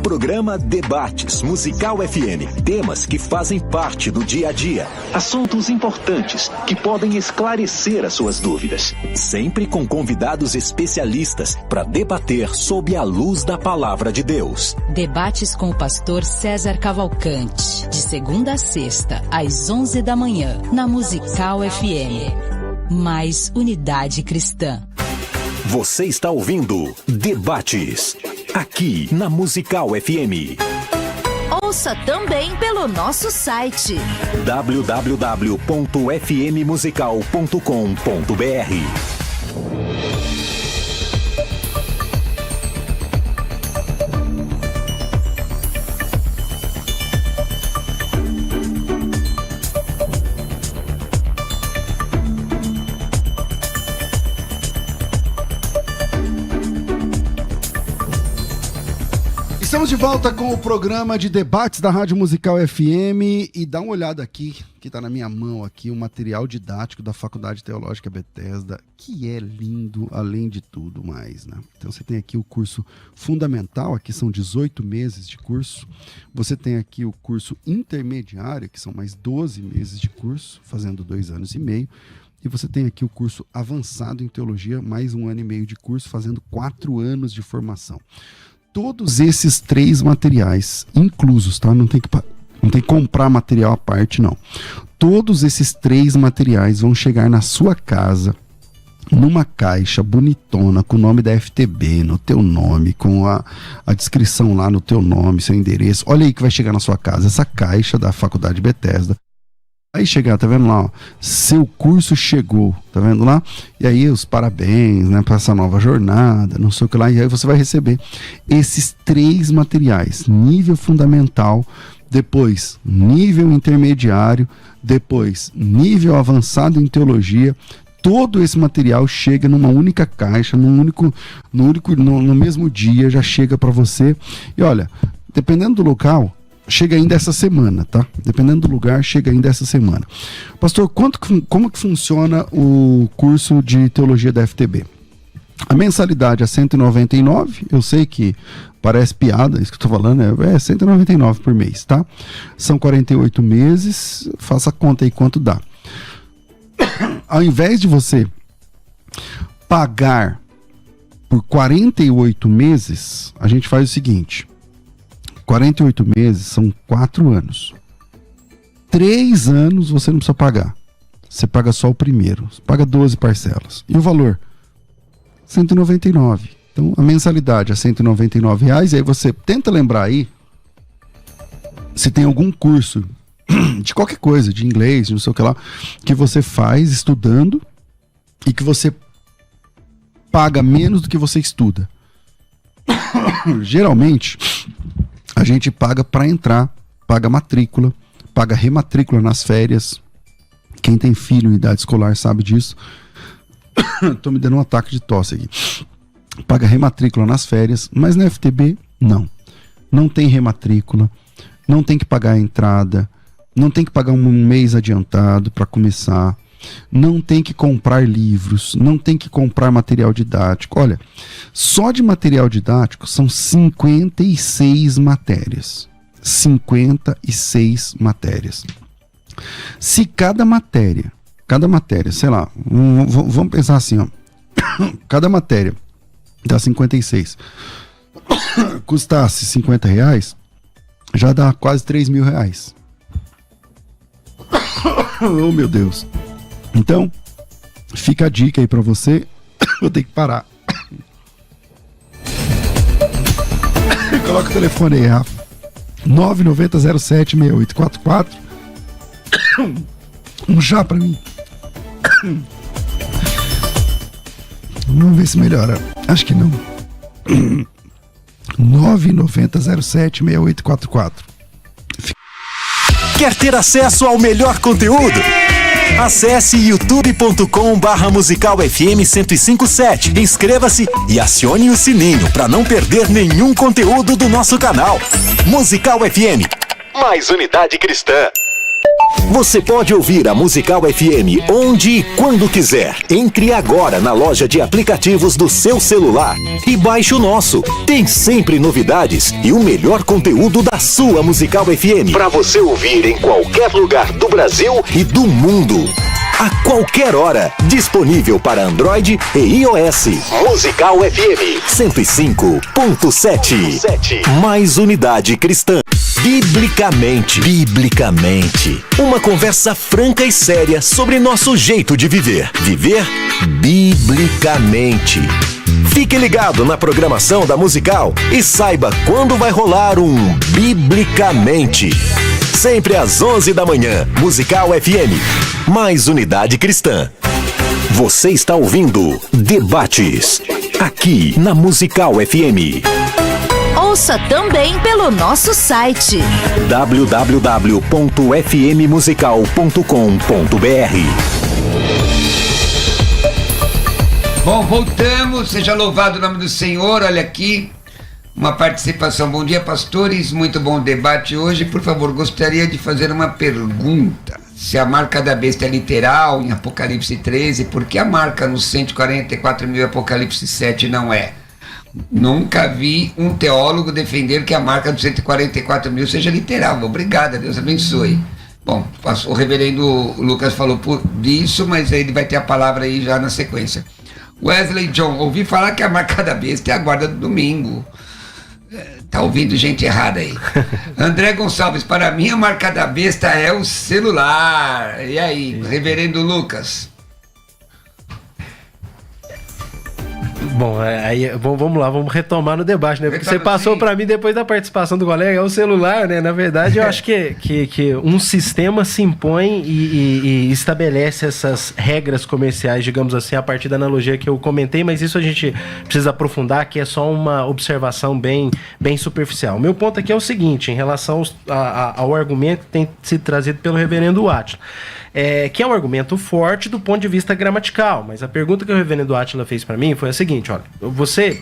Programa Debates Musical FM. Temas que fazem parte do dia a dia. Assuntos importantes que podem esclarecer as suas dúvidas. Sempre com convidados especialistas para debater sob a luz da palavra de Deus. Debates com o pastor César Cavalcante. De segunda a sexta, às 11 da manhã, na Musical FM. Mais unidade cristã. Você está ouvindo Debates, aqui na Musical FM. Ouça também pelo nosso site www.fmmusical.com.br. Estamos de volta com o programa de debates da Rádio Musical FM e dá uma olhada aqui, que está na minha mão aqui, o material didático da Faculdade Teológica Bethesda, que é lindo além de tudo mais, né? Então você tem aqui o curso fundamental, aqui são 18 meses de curso, você tem aqui o curso intermediário, que são mais 12 meses de curso, fazendo 2 anos e meio, e você tem aqui o curso avançado em teologia, mais 1 ano e meio de curso, fazendo 4 anos de formação. Todos esses 3 materiais inclusos, tá? Não tem que comprar material à parte, não. Todos esses 3 materiais vão chegar na sua casa, numa caixa bonitona, com o nome da FTB, no teu nome, com a descrição lá no teu nome, seu endereço. Olha aí que vai chegar na sua casa, essa caixa da Faculdade Bethesda. Aí chegar, tá vendo lá, ó, seu curso chegou, tá vendo lá? E aí os parabéns, né, para essa nova jornada, não sei o que lá, e aí você vai receber esses 3 materiais, nível fundamental, depois nível intermediário, depois nível avançado em teologia. Todo esse material chega numa única caixa, no mesmo dia, já chega para você. E olha, dependendo do local, chega ainda essa semana, tá? Dependendo do lugar, chega ainda essa semana. Pastor, como que funciona o curso de teologia da FTB? A mensalidade é R$199, eu sei que parece piada, isso que eu tô falando, é R$199 por mês, tá? São 48 meses, faça a conta aí quanto dá. Ao invés de você pagar por 48 meses, a gente faz o seguinte: 48 meses são 4 anos. 3 anos você não precisa pagar. Você paga só o primeiro. Você paga 12 parcelas. E o valor? R$199. Então a mensalidade é R$199. E aí você tenta lembrar aí se tem algum curso de qualquer coisa, de inglês, de não sei o que lá, que você faz estudando e que você paga menos do que você estuda. Geralmente a gente paga para entrar, paga matrícula, paga rematrícula nas férias. Quem tem filho em idade escolar sabe disso. Tô me dando um ataque de tosse aqui. Paga rematrícula nas férias, mas na FTB, não. Não tem rematrícula, não tem que pagar a entrada, não tem que pagar um mês adiantado para começar, não tem que comprar livros, não tem que comprar material didático. Olha, só de material didático são 56 matérias. 56 matérias. Se cada matéria, sei lá, vamos pensar assim, ó, cada matéria dá 56, custasse R$50, já dá quase R$3.000. Oh, meu Deus. Então, fica a dica aí pra você. Vou ter que parar. Coloca o telefone aí, Rafa. 990076844. Um chá pra mim. Vamos ver se melhora. Acho que não. 990076844. Quer ter acesso ao melhor conteúdo? Acesse youtube.com/Musical FM 1057. Inscreva-se e acione o sininho para não perder nenhum conteúdo do nosso canal. Musical FM. Mais unidade cristã. Você pode ouvir a Musical FM onde e quando quiser. Entre agora na loja de aplicativos do seu celular e baixe o nosso. Tem sempre novidades e o melhor conteúdo da sua Musical FM para você ouvir em qualquer lugar do Brasil e do mundo. A qualquer hora, disponível para Android e iOS. Musical FM 105.7. Mais unidade cristã. Biblicamente. Uma conversa franca e séria sobre nosso jeito de viver. Viver biblicamente. Fique ligado na programação da Musical e saiba quando vai rolar um Biblicamente. Sempre às 11 da manhã, Musical FM. Mais unidade cristã. Você está ouvindo Debates, aqui na Musical FM. Ouça também pelo nosso site www.fmmusical.com.br. Bom, voltamos. Seja louvado o nome do Senhor. Olha aqui, uma participação. Bom dia, pastores. Muito bom debate hoje. Por favor, gostaria de fazer uma pergunta. Se a marca da besta é literal em Apocalipse 13, por que a marca nos 144 mil Apocalipse 7 não é? Nunca vi um teólogo defender que a marca dos 144 mil seja literal. Obrigado, Deus abençoe. Bom, o reverendo Lucas falou disso, mas ele vai ter a palavra aí já na sequência. Wesley John, ouvi falar que a marca da besta é a guarda do domingo. Tá ouvindo gente errada aí. André Gonçalves, para mim a marca da besta é o celular. E aí, reverendo Lucas? Bom, aí vamos lá, vamos retomar no debate, né? Porque você passou para mim depois da participação do colega, é o celular, né? Na verdade, eu acho que um sistema se impõe e estabelece essas regras comerciais, digamos assim, a partir da analogia que eu comentei, mas isso a gente precisa aprofundar, que é só uma observação bem superficial. O meu ponto aqui é o seguinte, em relação ao argumento que tem sido trazido pelo reverendo Átila. Que é um argumento forte do ponto de vista gramatical, mas a pergunta que o reverendo Átila fez para mim foi a seguinte: olha, você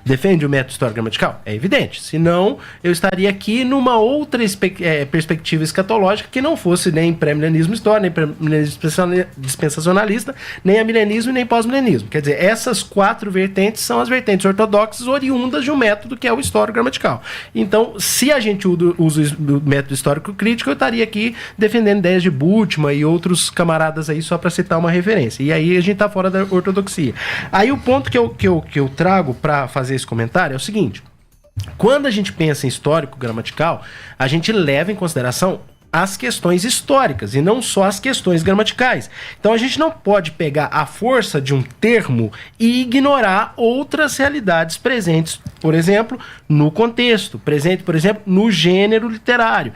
defende o método histórico-gramatical? É evidente, senão eu estaria aqui numa outra perspectiva escatológica que não fosse nem pré-milenismo histórico, nem pré-milenismo dispensacionalista, nem amilenismo e nem pós-milenismo. Quer dizer, essas 4 vertentes são as vertentes ortodoxas oriundas de um método que é o histórico-gramatical. Então, se a gente usa o método histórico-crítico, eu estaria aqui defendendo ideias de Bultmann e outros camaradas aí, só para citar uma referência. E aí a gente tá fora da ortodoxia. Aí o ponto que eu trago para fazer esse comentário é o seguinte: quando a gente pensa em histórico gramatical, a gente leva em consideração as questões históricas e não só as questões gramaticais. Então a gente não pode pegar a força de um termo e ignorar outras realidades presentes, por exemplo, no contexto, presente, por exemplo, no gênero literário.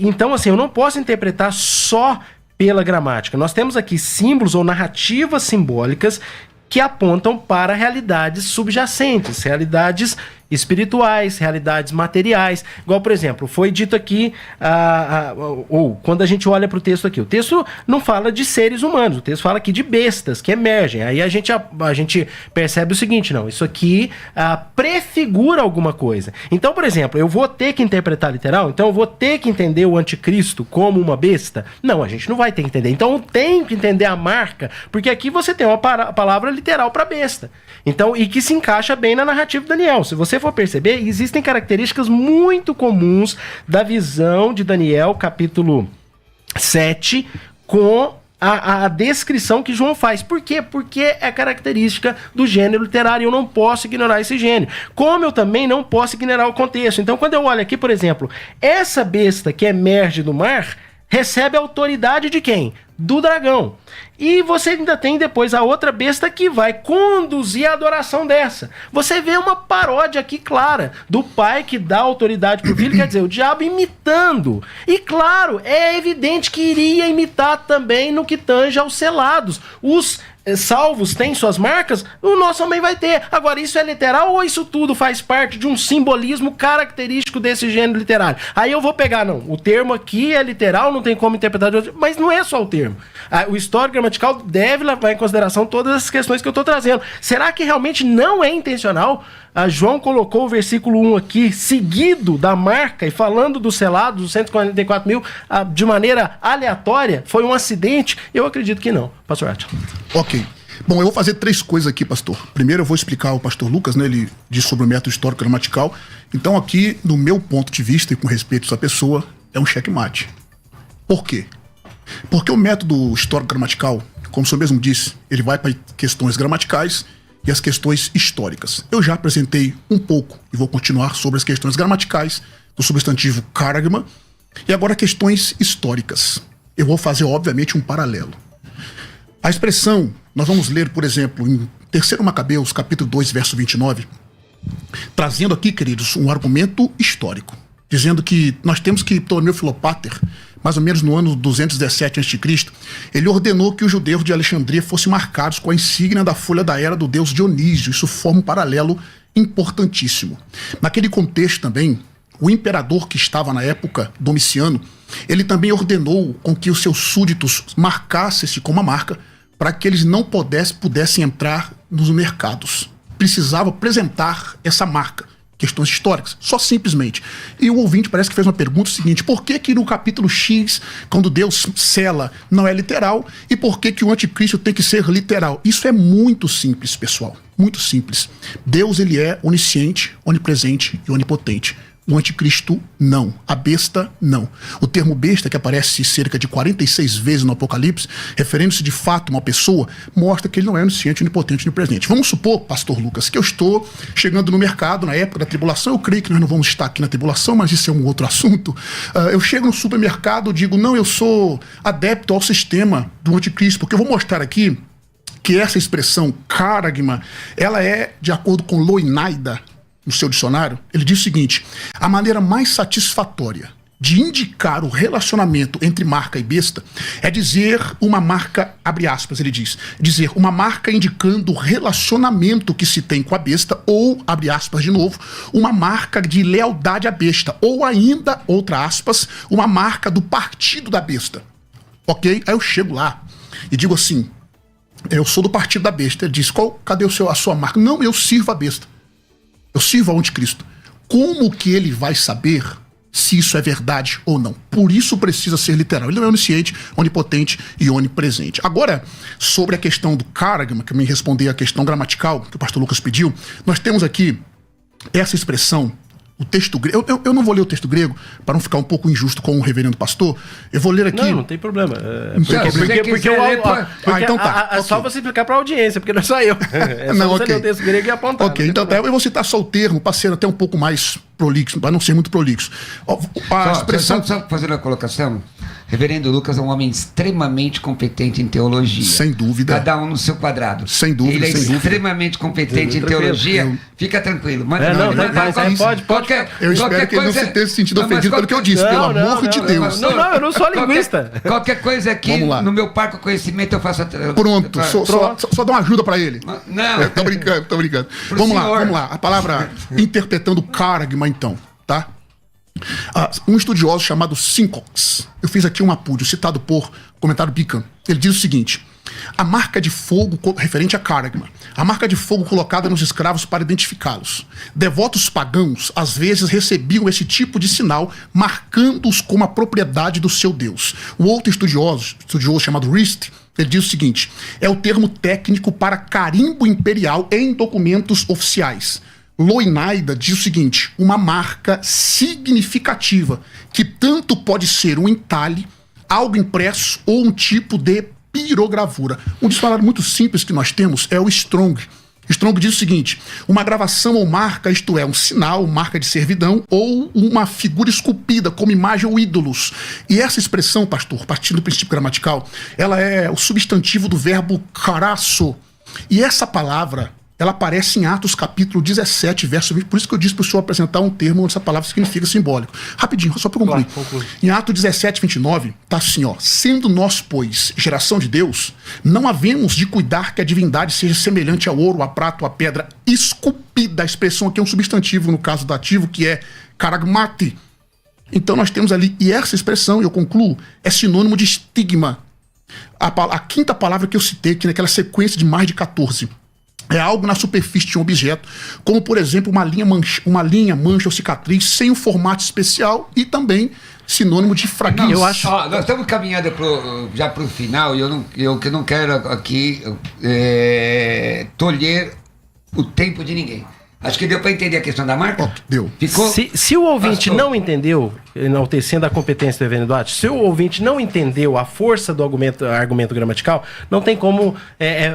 Então, assim, eu não posso interpretar só pela gramática. Nós temos aqui símbolos ou narrativas simbólicas que apontam para realidades subjacentes, realidades espirituais, realidades materiais. Igual, por exemplo, foi dito aqui, ou quando a gente olha para o texto aqui, o texto não fala de seres humanos, o texto fala aqui de bestas que emergem. Aí a gente percebe o seguinte: não, isso aqui prefigura alguma coisa. Então, por exemplo, eu vou ter que interpretar literal, então eu vou ter que entender o anticristo como uma besta? Não, a gente não vai ter que entender. Então eu tenho que entender a marca, porque aqui você tem uma palavra literal para besta. Então, e que se encaixa bem na narrativa de Daniel. Se você for perceber, existem características muito comuns da visão de Daniel, capítulo 7, com a descrição que João faz. Por quê? Porque é característica do gênero literário. Eu não posso ignorar esse gênero. Como eu também não posso ignorar o contexto. Então, quando eu olho aqui, por exemplo, essa besta que emerge do mar recebe a autoridade de quem? Do dragão. E você ainda tem depois a outra besta que vai conduzir a adoração dessa. Você vê uma paródia aqui clara do pai que dá autoridade pro filho, quer dizer, o diabo imitando. E claro, é evidente que iria imitar também no que tange aos selados. Os salvos têm suas marcas, o nosso também vai ter. Agora, isso é literal ou isso tudo faz parte de um simbolismo característico desse gênero literário? Aí eu vou pegar, não, o termo aqui é literal, não tem como interpretar de outro, mas não é só o termo. O histórico gramatical deve levar em consideração todas as questões que eu estou trazendo. Será que realmente não é intencional? João colocou o versículo 1 aqui, seguido da marca e falando do selado, dos 144 mil, de maneira aleatória? Foi um acidente? Eu acredito que não. Pastor Átila. Ok. Bom, eu vou fazer 3 coisas aqui, pastor. Primeiro eu vou explicar ao pastor Lucas, né? Ele disse sobre o método histórico gramatical. Então aqui, no meu ponto de vista e com respeito à sua pessoa, é um checkmate. Por quê? Porque o método histórico gramatical, como o senhor mesmo disse, ele vai para questões gramaticais e as questões históricas. Eu já apresentei um pouco e vou continuar sobre as questões gramaticais do substantivo karagma e agora questões históricas. Eu vou fazer, obviamente, um paralelo. A expressão, nós vamos ler, por exemplo, em 3 Macabeus, capítulo 2, verso 29, trazendo aqui, queridos, um argumento histórico, dizendo que nós temos que Ptolomeu Filopater, mais ou menos no ano 217 a.C., ele ordenou que os judeus de Alexandria fossem marcados com a insígnia da folha da era do deus Dionísio. Isso forma um paralelo importantíssimo. Naquele contexto também, o imperador que estava na época, Domiciano, ele também ordenou com que os seus súditos marcassem-se com uma marca para que eles não pudessem entrar nos mercados. Precisava apresentar essa marca. Questões históricas, só simplesmente. E o ouvinte parece que fez uma pergunta seguinte: por que no capítulo X, quando Deus sela, não é literal? E por que o anticristo tem que ser literal? Isso é muito simples, pessoal. Muito simples. Deus, ele é onisciente, onipresente e onipotente. O anticristo, não. A besta, não. O termo besta, que aparece cerca de 46 vezes no Apocalipse, referindo-se de fato a uma pessoa, mostra que ele não é onisciente, onipotente e onipresente. Vamos supor, pastor Lucas, que eu estou chegando no mercado na época da tribulação. Eu creio que nós não vamos estar aqui na tribulação, mas isso é um outro assunto. Eu chego no supermercado e digo: não, eu sou adepto ao sistema do anticristo, porque eu vou mostrar aqui que essa expressão karagma, ela é, de acordo com Loinaida, no seu dicionário, ele diz o seguinte: a maneira mais satisfatória de indicar o relacionamento entre marca e besta é dizer uma marca, abre aspas, ele diz, dizer uma marca indicando o relacionamento que se tem com a besta, ou, abre aspas de novo, uma marca de lealdade à besta, ou ainda, outra aspas, uma marca do partido da besta. Ok? Aí eu chego lá e digo assim: eu sou do partido da besta. Ele diz: cadê a sua marca? Não, eu sirvo a besta. Eu sirvo ao anticristo. Como que ele vai saber se isso é verdade ou não? Por isso precisa ser literal. Ele não é onisciente, onipotente e onipresente. Agora, sobre a questão do karagma, que eu me responder a questão gramatical que o pastor Lucas pediu, nós temos aqui essa expressão, o texto grego. Eu não vou ler o texto grego para não ficar um pouco injusto com o reverendo pastor. Eu vou ler aqui. Não tem problema. Então tá. É só você explicar para a audiência, porque não é só eu. É só você ler o texto grego e apontar. Ok, então eu vou citar só o termo para ser até um pouco mais prolixo, para não ser muito prolixo. Só fazendo a colocação. Reverendo Lucas é um homem extremamente competente em teologia. Sem dúvida. Cada um no seu quadrado. Sem dúvida. Ele é extremamente competente em teologia. Fica tranquilo. Eu espero que ele não se tenha sentido ofendido pelo que eu disse, pelo amor de Deus. Não, eu não sou linguista. Qualquer coisa aqui, no meu parco conhecimento, eu faço... Pronto, só dá uma ajuda pra ele. Não. Tô brincando. Vamos lá. A palavra interpretando karagma, então, tá? Um estudioso chamado Sincox, eu fiz aqui um apúdio citado por comentário Bican. Ele diz o seguinte: a marca de fogo referente a karagma, a marca de fogo colocada nos escravos para identificá-los. Devotos pagãos às vezes recebiam esse tipo de sinal, marcando-os como a propriedade do seu deus. O outro estudioso chamado Rist, ele diz o seguinte: é o termo técnico para carimbo imperial em documentos oficiais. Loinaida diz o seguinte: uma marca significativa, que tanto pode ser um entalhe, algo impresso ou um tipo de pirogravura. Um dicionário muito simples que nós temos é o Strong. Strong diz o seguinte: uma gravação ou marca, isto é, um sinal, marca de servidão, ou uma figura esculpida, como imagem ou ídolos. E essa expressão, pastor, partindo do princípio gramatical, ela é o substantivo do verbo karasso. E essa palavra, ela aparece em Atos capítulo 17, verso 20. Por isso que eu disse para o senhor apresentar um termo onde essa palavra significa simbólico. Rapidinho, só para concluir. Claro. Em Atos 17, 29, tá assim, ó: sendo nós, pois, geração de Deus, não havemos de cuidar que a divindade seja semelhante ao ouro, à prata ou à pedra esculpida. A expressão aqui é um substantivo, no caso dativo, que é karagmate. Então nós temos ali, e essa expressão, eu concluo, é sinônimo de estigma. A quinta palavra que eu citei aqui naquela sequência de mais de 14. É algo na superfície de um objeto, como, por exemplo, uma linha, mancha ou cicatriz sem um formato especial e também sinônimo de fraqueza. Eu acho. Nós estamos caminhando já para o final e eu não quero aqui tolher o tempo de ninguém. Acho que deu para entender a questão da marca? Deu. Ficou? Se o ouvinte não entendeu, enaltecendo a competência do Reverendo Duarte, se o ouvinte não entendeu a força do argumento gramatical, não tem como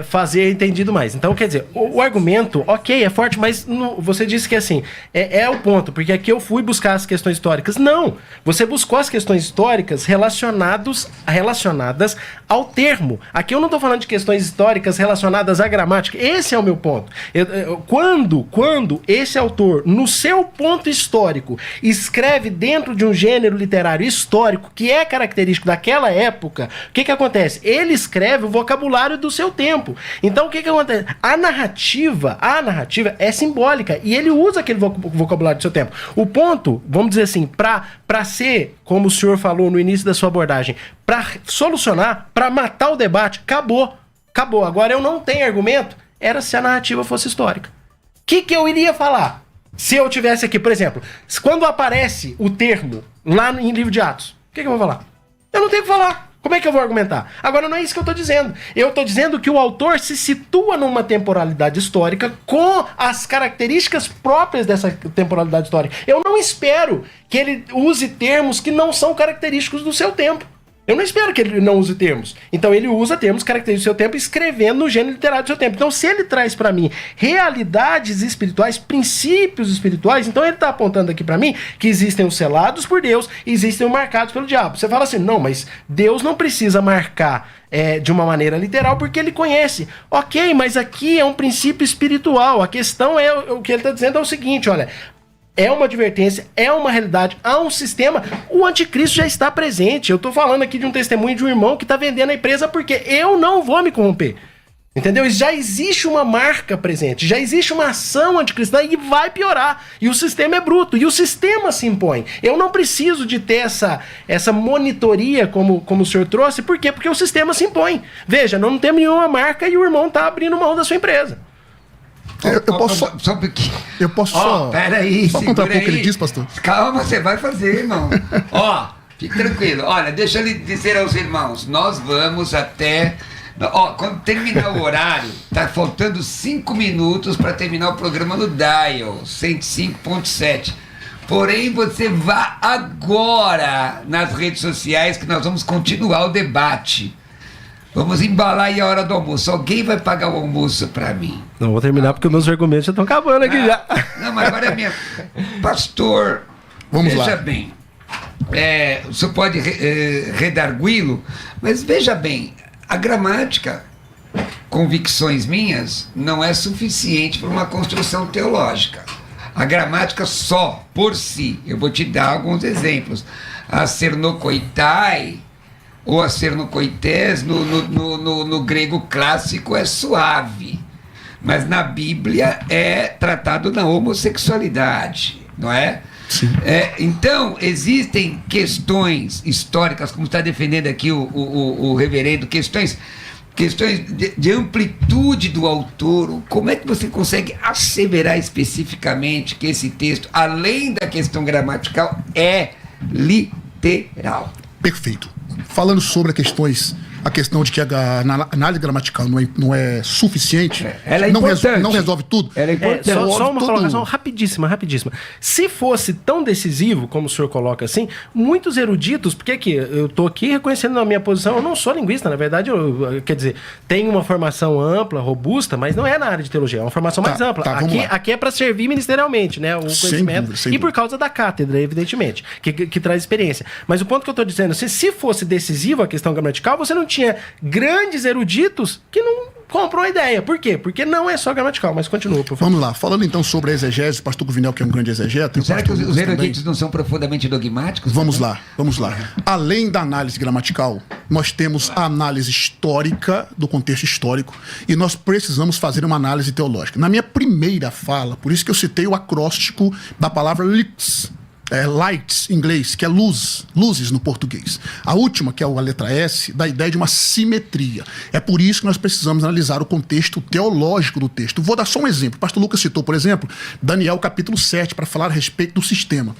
fazer entendido mais. Então, quer dizer, o argumento, ok, é forte, mas você disse que assim, é o ponto, porque aqui eu fui buscar as questões históricas. Não! Você buscou as questões históricas relacionadas ao termo. Aqui eu não estou falando de questões históricas relacionadas à gramática. Esse é o meu ponto. Quando esse autor, no seu ponto histórico, escreve dentro de um gênero literário histórico que é característico daquela época, o que acontece? Ele escreve o vocabulário do seu tempo. Então, o que acontece? A narrativa é simbólica e ele usa aquele vocabulário do seu tempo. O ponto, vamos dizer assim, para ser, como o senhor falou no início da sua abordagem, para solucionar, para matar o debate, acabou. Agora eu não tenho argumento, era se a narrativa fosse histórica. O que eu iria falar? Se eu tivesse aqui, por exemplo, quando aparece o termo lá em livro de Atos, o que eu vou falar? Eu não tenho o que falar. Como é que eu vou argumentar? Agora não é isso que eu estou dizendo. Eu estou dizendo que o autor se situa numa temporalidade histórica com as características próprias dessa temporalidade histórica. Eu não espero que ele use termos que não são característicos do seu tempo. Eu não espero que ele não use termos. Então ele usa termos característicos do seu tempo, escrevendo no gênero literário do seu tempo. Então se ele traz para mim realidades espirituais, princípios espirituais, então ele está apontando aqui para mim que existem os selados por Deus e existem os marcados pelo diabo. Você fala assim, não, mas Deus não precisa marcar de uma maneira literal porque ele conhece. Ok, mas aqui é um princípio espiritual. A questão é, o que ele está dizendo é o seguinte, olha... É uma advertência, é uma realidade, há um sistema, o anticristo já está presente. Eu estou falando aqui de um testemunho de um irmão que está vendendo a empresa porque eu não vou me corromper. Entendeu? Já existe uma marca presente, já existe uma ação anticristã e vai piorar. E o sistema é bruto, e o sistema se impõe. Eu não preciso de ter essa monitoria como o senhor trouxe, por quê? Porque o sistema se impõe. Veja, não temos nenhuma marca e o irmão está abrindo mão da sua empresa. Eu posso só... Eu posso só... Peraí, só contar um pouco o que ele diz, pastor? Calma, você vai fazer, irmão. Fique tranquilo. Olha, deixa eu lhe dizer aos irmãos, nós vamos até... quando terminar o horário, tá faltando 5 minutos para terminar o programa no Dial 105.7. Porém, você vá agora nas redes sociais que nós vamos continuar o debate. Vamos embalar aí a hora do almoço. Alguém vai pagar o almoço para mim? Não vou terminar porque meus argumentos já estão acabando aqui já. Não, mas agora é minha... Pastor, vamos lá. Veja bem. O senhor pode redargui-lo, mas veja bem, a gramática, convicções minhas, não é suficiente para uma construção teológica. A gramática só, por si, eu vou te dar alguns exemplos. A sernokoitai, ou a sernokoités, no grego clássico é suave, mas na Bíblia é tratado na homossexualidade, não é? Sim. Então, existem questões históricas, como está defendendo aqui o reverendo, questões de amplitude do autor. Como é que você consegue asseverar especificamente que esse texto, além da questão gramatical, é literal? Perfeito. Falando sobre a questão de que a análise gramatical não é suficiente, ela é não resolve tudo. Ela é importante. Só uma colocação rapidíssima. Se fosse tão decisivo, como o senhor coloca assim, muitos eruditos, porque aqui, eu estou aqui reconhecendo a minha posição, eu não sou linguista, na verdade, quer dizer, tenho uma formação ampla, robusta, mas não é na área de teologia, é uma formação mais ampla. Aqui é para servir ministerialmente, né, o conhecimento, e por causa da cátedra, evidentemente, que traz experiência. Mas o ponto que eu estou dizendo, se fosse decisivo a questão gramatical, você não tinha grandes eruditos que não compram a ideia. Por quê? Porque não é só gramatical, mas continua, por favor. Vamos lá, falando então sobre a exegese, o pastor Guvinel, que é um grande exegeta... Será que os eruditos não são profundamente dogmáticos? Vamos lá. Além da análise gramatical, nós temos a análise histórica, do contexto histórico, e nós precisamos fazer uma análise teológica. Na minha primeira fala, por isso que eu citei o acróstico da palavra lix, lights em inglês, que é luz, luzes no português. A última, que é a letra S, dá a ideia de uma simetria. É por isso que nós precisamos analisar o contexto teológico do texto. Vou dar só um exemplo. O pastor Lucas citou, por exemplo, Daniel capítulo 7, para falar a respeito do sistema.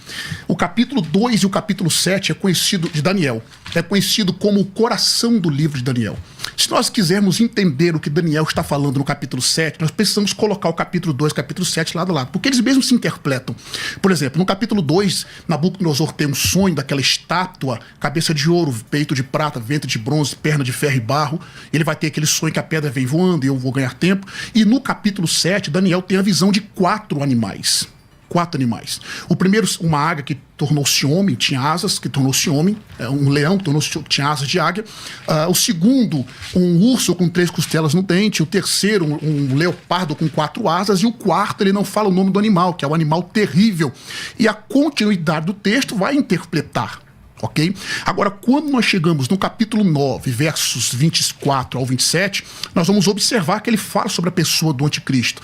O capítulo 2 e o capítulo 7 é conhecido, de Daniel, é conhecido como o coração do livro de Daniel. Se nós quisermos entender o que Daniel está falando no capítulo 7, nós precisamos colocar o capítulo 2 e o capítulo 7 lado a lado, porque eles mesmos se interpretam. Por exemplo, no capítulo 2, Nabucodonosor tem um sonho daquela estátua, cabeça de ouro, peito de prata, ventre de bronze, perna de ferro e barro. Ele vai ter aquele sonho que a pedra vem voando e eu vou ganhar tempo. E no capítulo 7, Daniel tem a visão de 4 animais. 4 animais. O primeiro, uma águia que tornou-se homem, tinha asas, que tornou-se homem. Um leão que tinha asas de águia. O segundo, um urso com 3 costelas no dente. O terceiro, um leopardo com 4 asas. E o quarto, ele não fala o nome do animal, que é o animal terrível. E a continuidade do texto vai interpretar. Ok? Agora, quando nós chegamos no capítulo 9, versos 24 ao 27, nós vamos observar que ele fala sobre a pessoa do anticristo.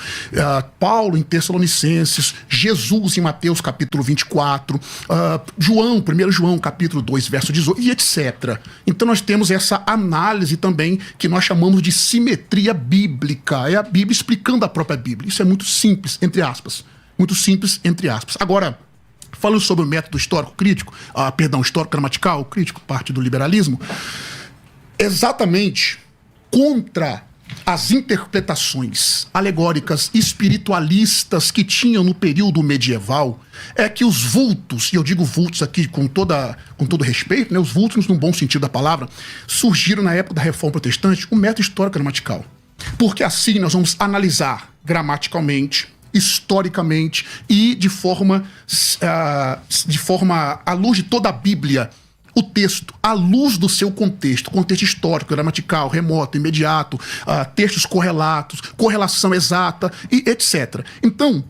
Paulo em Tessalonicenses, Jesus em Mateus capítulo 24, João, 1 João capítulo 2, verso 18, e etc. Então nós temos essa análise também que nós chamamos de simetria bíblica. É a Bíblia explicando a própria Bíblia. Isso é muito simples, entre aspas. Muito simples, entre aspas. Agora, falando sobre o método histórico-crítico, histórico-gramatical, crítico, parte do liberalismo, exatamente contra as interpretações alegóricas espiritualistas que tinham no período medieval, é que os vultos, e eu digo vultos aqui com todo respeito, né, os vultos no bom sentido da palavra, surgiram na época da Reforma Protestante, o método histórico-gramatical. Porque assim nós vamos analisar gramaticalmente, historicamente e de forma à luz de toda a Bíblia, o texto, à luz do seu contexto histórico, gramatical, remoto, imediato, textos correlatos, correlação exata e etc. Então,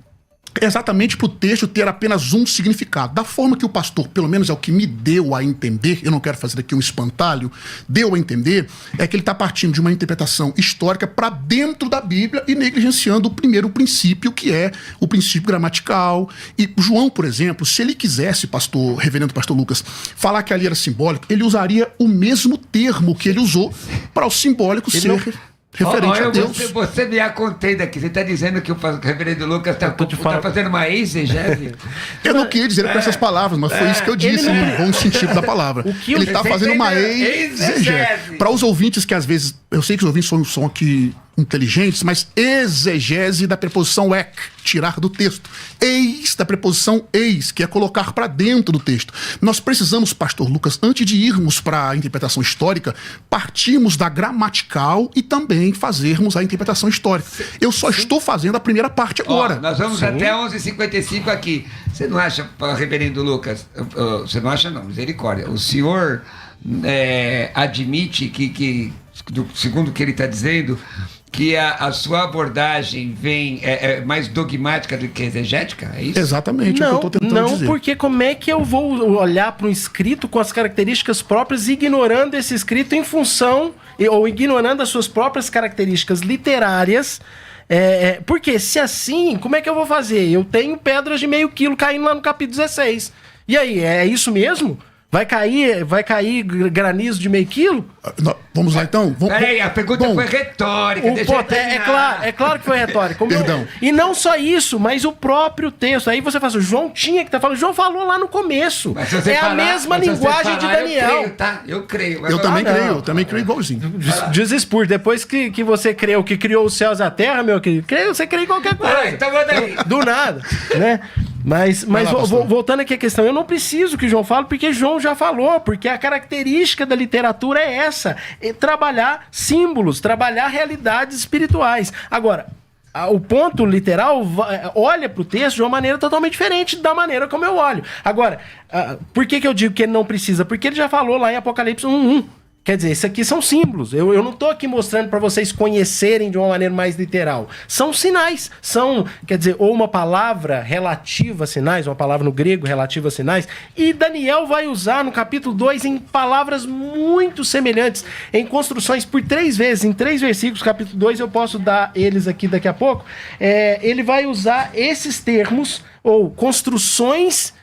exatamente para o texto ter apenas um significado. Da forma que o pastor, pelo menos é o que me deu a entender, eu não quero fazer aqui um espantalho, deu a entender, é que ele está partindo de uma interpretação histórica para dentro da Bíblia e negligenciando o primeiro princípio, que é o princípio gramatical. E João, por exemplo, se ele quisesse, reverendo pastor Lucas, falar que ali era simbólico, ele usaria o mesmo termo que ele usou para o simbólico ser referente a Deus. Você me acontendo aqui. Você está dizendo que o reverendo Lucas está fazendo uma exegese? Eu não queria dizer com essas palavras, mas foi isso que eu disse, no bom sentido da palavra. Ele está fazendo uma exegese. Para os ouvintes que às vezes... Eu sei que os ouvintes são aqui inteligentes, mas exegese da preposição ek, tirar do texto. Eis da preposição eis, que é colocar para dentro do texto. Nós precisamos, pastor Lucas, antes de irmos para a interpretação histórica, partirmos da gramatical e também fazermos a interpretação histórica. Eu só estou fazendo a primeira parte agora. Nós vamos até 11h55 aqui. Você não acha, reverendo Lucas, você não acha não, misericórdia, o senhor admite que segundo o que ele está dizendo, que a sua abordagem vem mais dogmática do que exegética? É isso? Exatamente, é o que eu estou tentando dizer. Não, porque como é que eu vou olhar para um escrito com as características próprias, ignorando esse escrito em função, ou ignorando as suas próprias características literárias? Porque se assim, como é que eu vou fazer? Eu tenho pedras de meio quilo caindo lá no capítulo 16. E aí, é isso mesmo? Vai cair granizo de meio quilo? Vamos lá então. Peraí, a pergunta foi retórica. É claro que foi retórica. Perdão. E não só isso, mas o próprio texto. Aí você fala assim, João tinha que estar falando. João falou lá no começo. A mesma linguagem de Daniel. Eu creio. Eu também creio igualzinho. Desespur, depois que você creu que criou os céus e a terra, meu querido, você crê em qualquer coisa. Então manda aí. Do nada, né? Mas voltando aqui à questão, eu não preciso que João fale, porque João já falou, porque a característica da literatura é essa, trabalhar símbolos, trabalhar realidades espirituais. Agora, o ponto literal olha para o texto de uma maneira totalmente diferente da maneira como eu olho. Agora, por que eu digo que ele não precisa? Porque ele já falou lá em Apocalipse 1:1. Quer dizer, isso aqui são símbolos. Eu não estou aqui mostrando para vocês conhecerem de uma maneira mais literal. São sinais. Quer dizer, ou uma palavra relativa a sinais, uma palavra no grego relativa a sinais. E Daniel vai usar no capítulo 2 em palavras muito semelhantes, em construções por 3 vezes, em 3 versículos, capítulo 2, eu posso dar eles aqui daqui a pouco. Ele vai usar esses termos, ou construções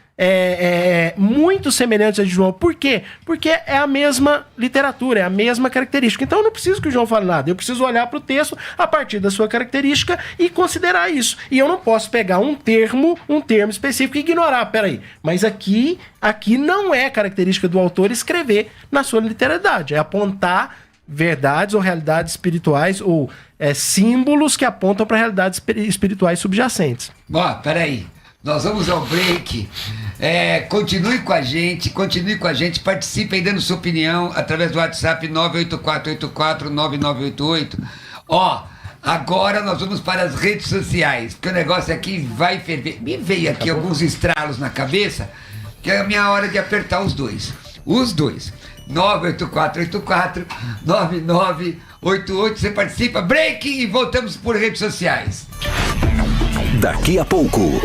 muito semelhantes a de João. Por quê? Porque é a mesma literatura, é a mesma característica. Então eu não preciso que o João fale nada, eu preciso olhar para o texto a partir da sua característica e considerar isso. E eu não posso pegar um termo específico e ignorar. Peraí, mas aqui não é característica do autor escrever na sua literalidade, é apontar verdades ou realidades espirituais ou símbolos que apontam para realidades espirituais subjacentes. Peraí. Nós vamos ao break. Continue com a gente, participe aí dando sua opinião através do WhatsApp 984849988. Agora nós vamos para as redes sociais, porque o negócio aqui vai ferver. Me veio aqui alguns estralos na cabeça, que é a minha hora de apertar os dois. 984849988. Você participa, break e voltamos por redes sociais. Daqui a pouco,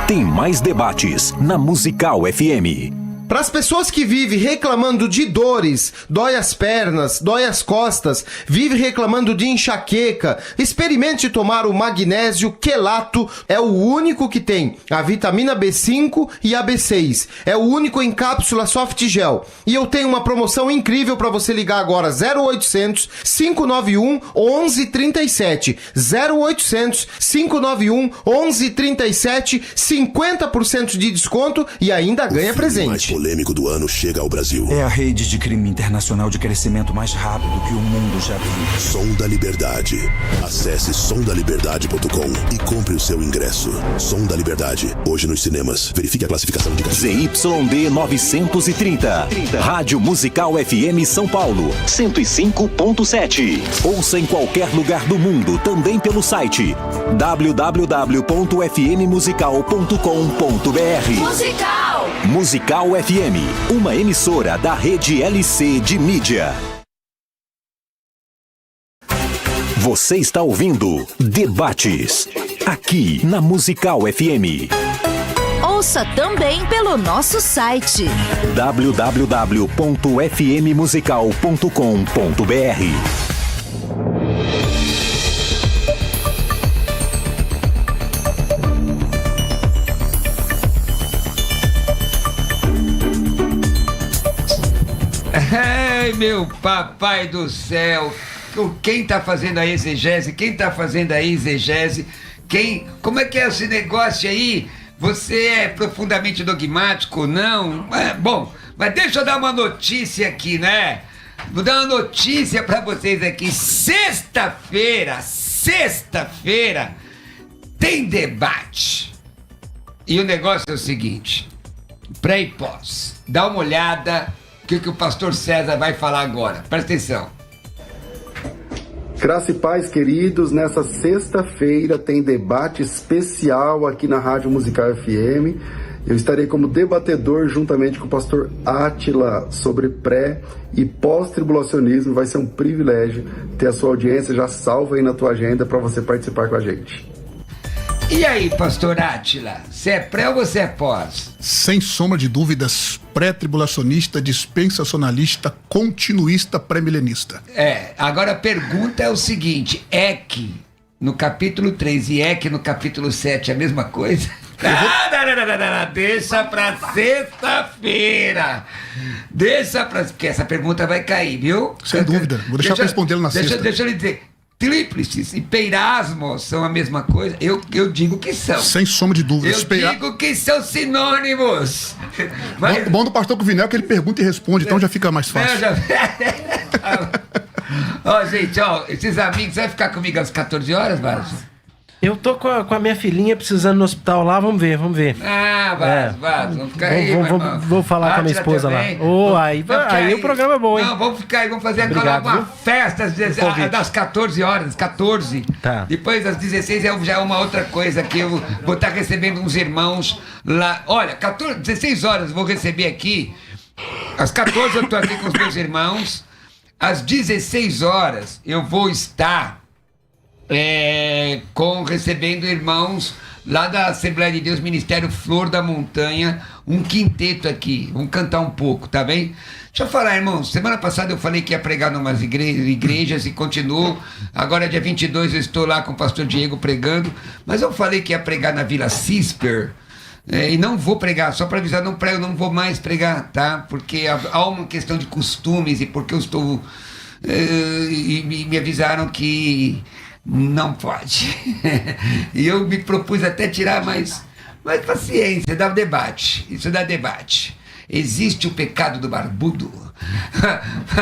tem mais debates na Musical FM. Para as pessoas que vivem reclamando de dores, dói as pernas, dói as costas, vive reclamando de enxaqueca, experimente tomar o magnésio quelato, é o único que tem a vitamina B5 e a B6. É o único em cápsula soft gel. E eu tenho uma promoção incrível para você ligar agora, 0800 591 1137. 0800 591 1137, 50% de desconto e ainda ganha presente. Polêmico do ano chega ao Brasil. É a rede de crime internacional de crescimento mais rápido que o mundo já viu. Som da Liberdade. Acesse somdaliberdade.com e compre o seu ingresso. Som da Liberdade. Hoje nos cinemas. Verifique a classificação de ZYD 930. Rádio Musical FM São Paulo. 105.7. Ouça em qualquer lugar do mundo, também pelo site www.fmmusical.com.br. Musical FM, uma emissora da rede LC de mídia. Você está ouvindo Debates, aqui na Musical FM. Ouça também pelo nosso site www.fmmusical.com.br. Ai, meu papai do céu, quem tá fazendo a exegese? Como é que é esse negócio aí? Você é profundamente dogmático, não? Bom, mas deixa eu dar uma notícia aqui, né? Vou dar uma notícia pra vocês aqui. Sexta-feira, tem debate. E o negócio é o seguinte, pré e pós. Dá uma olhada que o pastor César vai falar agora. Presta atenção. Graça e paz, queridos. Nessa sexta-feira tem debate especial aqui na Rádio Musical FM. Eu estarei como debatedor juntamente com o pastor Átila sobre pré e pós-tribulacionismo. Vai ser um privilégio ter a sua audiência já salva aí na tua agenda para você participar com a gente. E aí, pastor Átila, você é pré ou você é pós? Sem sombra de dúvidas, pré-tribulacionista, dispensacionalista, continuista, pré-milenista. Agora a pergunta é o seguinte, EC no capítulo 3 e EC no capítulo 7 é a mesma coisa? Deixa pra sexta-feira. Porque essa pergunta vai cair, viu? Sem dúvida, vou deixar pra respondê-lo na sexta. Deixa eu lhe dizer. Tríplices e peirasmos são a mesma coisa? Eu digo que são. Sem sombra de dúvidas. Digo que são sinônimos. Mas... O bom do pastor Cruvinel é que ele pergunta e responde, então já fica mais fácil. Gente, esses amigos, você vai ficar comigo às 14 horas, Vaso? Eu tô com a minha filhinha precisando no hospital lá, vamos ver. Vaso, vamos ficar aí, vou falar com a minha esposa também. lá. Aí o programa é bom, hein? Não, vamos ficar aí, vamos fazer uma festa das 14 horas, 14. Tá. Depois das 16 já é uma outra coisa que eu vou estar recebendo uns irmãos lá. Olha, 16 horas eu vou receber aqui. Às 14 eu tô aqui com os meus irmãos. Às 16 horas eu vou estar recebendo irmãos lá da Assembleia de Deus, Ministério Flor da Montanha, um quinteto aqui, vamos cantar um pouco, tá bem? Deixa eu falar, irmãos, semana passada eu falei que ia pregar em umas igrejas e continuo, agora dia 22 eu estou lá com o pastor Diego pregando, mas eu falei que ia pregar na Vila Cisper, E não vou pregar, só para avisar, não prego, não vou mais pregar, tá? Porque há uma questão de costumes e porque eu estou... e me avisaram que não pode. E eu me propus até tirar, mas paciência, dá debate. Isso dá debate. Existe o pecado do barbudo?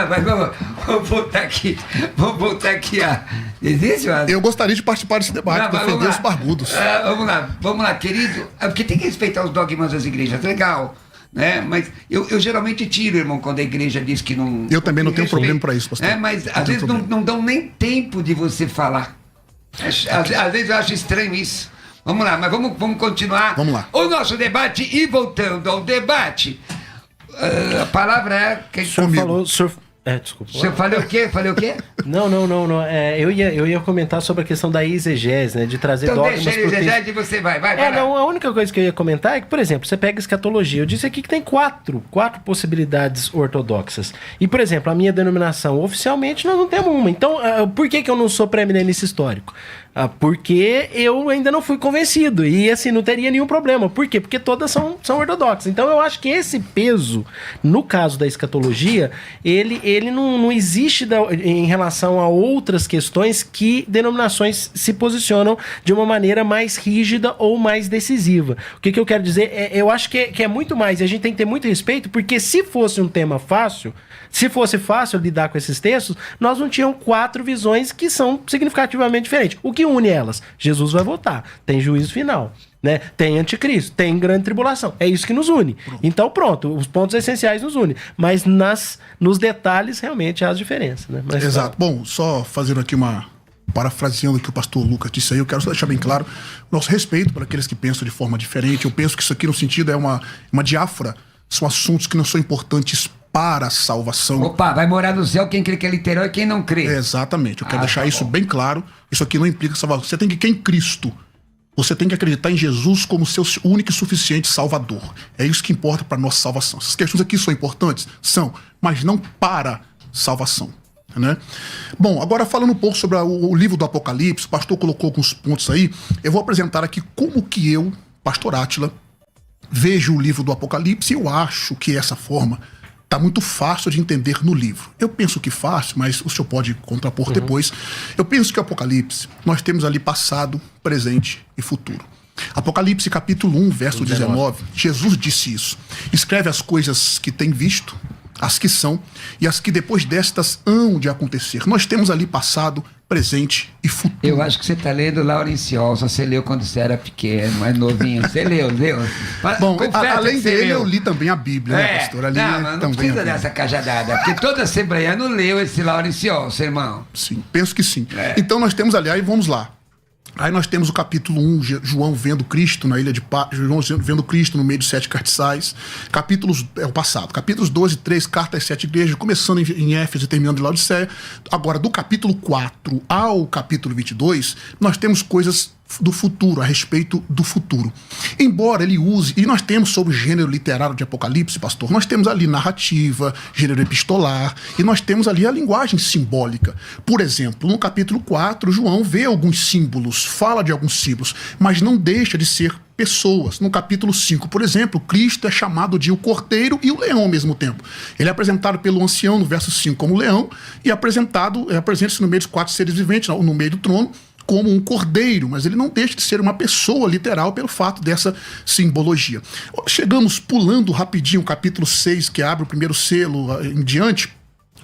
Mas vamos voltar aqui. Existe? Eu gostaria de participar desse debate, defender os barbudos. Vamos lá, querido. Porque tem que respeitar os dogmas das igrejas, legal. Né? Mas eu geralmente tiro, irmão, quando a igreja diz que não... Eu também não tenho problema para isso, pastor. Mas às vezes não dão nem tempo de você falar. Às vezes eu acho estranho isso. Vamos lá, mas vamos continuar. Vamos lá. O nosso debate, e voltando ao debate, a palavra é... O senhor falou... Desculpa. Você falou o quê? Não. Eu ia comentar sobre a questão da exegese, né? De trazer dogmas... Então deixa a exegese e você vai lá. Não, a única coisa que eu ia comentar é que, por exemplo, você pega escatologia. Eu disse aqui que tem quatro possibilidades ortodoxas. E, por exemplo, a minha denominação, oficialmente, nós não temos uma. Então, por que eu não sou pré-eminência histórico? Porque eu ainda não fui convencido. E, assim, não teria nenhum problema. Por quê? Porque todas são ortodoxas. Então, eu acho que esse peso, no caso da escatologia, ele não existe em relação a outras questões que denominações se posicionam de uma maneira mais rígida ou mais decisiva. O que eu quero dizer? Eu acho que é muito mais. E a gente tem que ter muito respeito, porque se fosse um tema fácil... Se fosse fácil lidar com esses textos, nós não tínhamos 4 visões que são significativamente diferentes. O que une elas? Jesus vai voltar, tem juízo final, né? Tem anticristo, tem grande tribulação. É isso que nos une. Então pronto, os pontos essenciais nos unem. Mas nos detalhes realmente há as diferenças, né? Mas, exato. Bom, só fazendo aqui parafraseando o que o pastor Lucas disse aí, eu quero só deixar bem claro nosso respeito para aqueles que pensam de forma diferente. Eu penso que isso aqui no sentido é uma diáfora, são assuntos que não são importantes para a salvação. Opa, vai morar no céu quem crê que é literal e quem não crê. Exatamente, eu quero deixar isso bem claro. Isso aqui não implica salvação. Você tem que crer em Cristo. Você tem que acreditar em Jesus como seu único e suficiente Salvador. É isso que importa para a nossa salvação. Essas questões aqui são importantes? São, mas não para salvação. Né? Bom, agora falando um pouco sobre o livro do Apocalipse, o pastor colocou alguns pontos aí. Eu vou apresentar aqui como que eu, pastor Átila, vejo o livro do Apocalipse. E eu acho que essa forma está muito fácil de entender no livro. Eu penso que fácil, mas o senhor pode contrapor depois. Eu penso que o Apocalipse, nós temos ali passado, presente e futuro. Apocalipse capítulo 1, verso 19, Jesus disse isso. Escreve as coisas que tem visto, as que são e as que depois destas hão de acontecer. Nós temos ali passado, presente e futuro. Eu acho que você está lendo Laurenciol, só você leu quando você era pequeno, mais novinho. Você leu. Bom, além dele, eu li também a Bíblia, né, pastor? Ali não precisa dessa cajadada, porque todo assembleiano leu esse Laurenciol, seu irmão. Sim, penso que sim. Então nós temos ali, aí vamos lá. Aí nós temos o capítulo 1, João vendo Cristo na ilha de Patmos, João vendo Cristo no meio de 7 cartiçais. Capítulos, é o passado. Capítulos 2 e 3, cartas às 7 igrejas, começando em Éfeso e terminando em Laodiceia. Agora, do capítulo 4 ao capítulo 22, nós temos coisas do futuro, a respeito do futuro. Embora ele use, e nós temos sobre o gênero literário de Apocalipse, pastor, nós temos ali narrativa, gênero epistolar, e nós temos ali a linguagem simbólica. Por exemplo, no capítulo 4, João vê alguns símbolos, fala de alguns símbolos, mas não deixa de ser pessoas. No capítulo 5, por exemplo, Cristo é chamado de o Cordeiro e o Leão ao mesmo tempo. Ele é apresentado pelo ancião no verso 5 como leão, e apresenta-se no meio dos 4 seres viventes, no meio do trono, como um cordeiro, mas ele não deixa de ser uma pessoa literal pelo fato dessa simbologia. Chegamos pulando rapidinho o capítulo 6, que abre o primeiro selo em diante.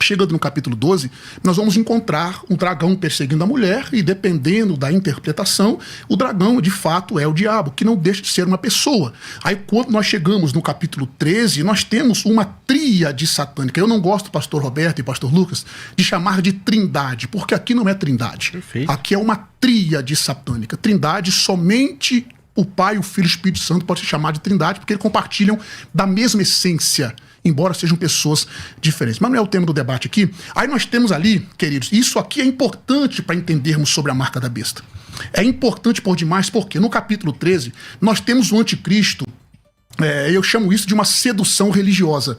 Chegando no capítulo 12, nós vamos encontrar um dragão perseguindo a mulher e, dependendo da interpretação, o dragão, de fato, é o diabo, que não deixa de ser uma pessoa. Aí, quando nós chegamos no capítulo 13, nós temos uma tríade satânica. Eu não gosto, pastor Roberto e pastor Lucas, de chamar de trindade, porque aqui não é trindade. Perfeito. Aqui é uma tríade satânica. Trindade, somente o Pai, o Filho e o Espírito Santo pode se chamar de trindade, porque eles compartilham da mesma essência, embora sejam pessoas diferentes. Mas não é o tema do debate aqui. Aí nós temos ali, queridos, isso aqui é importante para entendermos sobre a marca da besta. É importante por demais, porque no capítulo 13, nós temos o anticristo, eu chamo isso de uma sedução religiosa.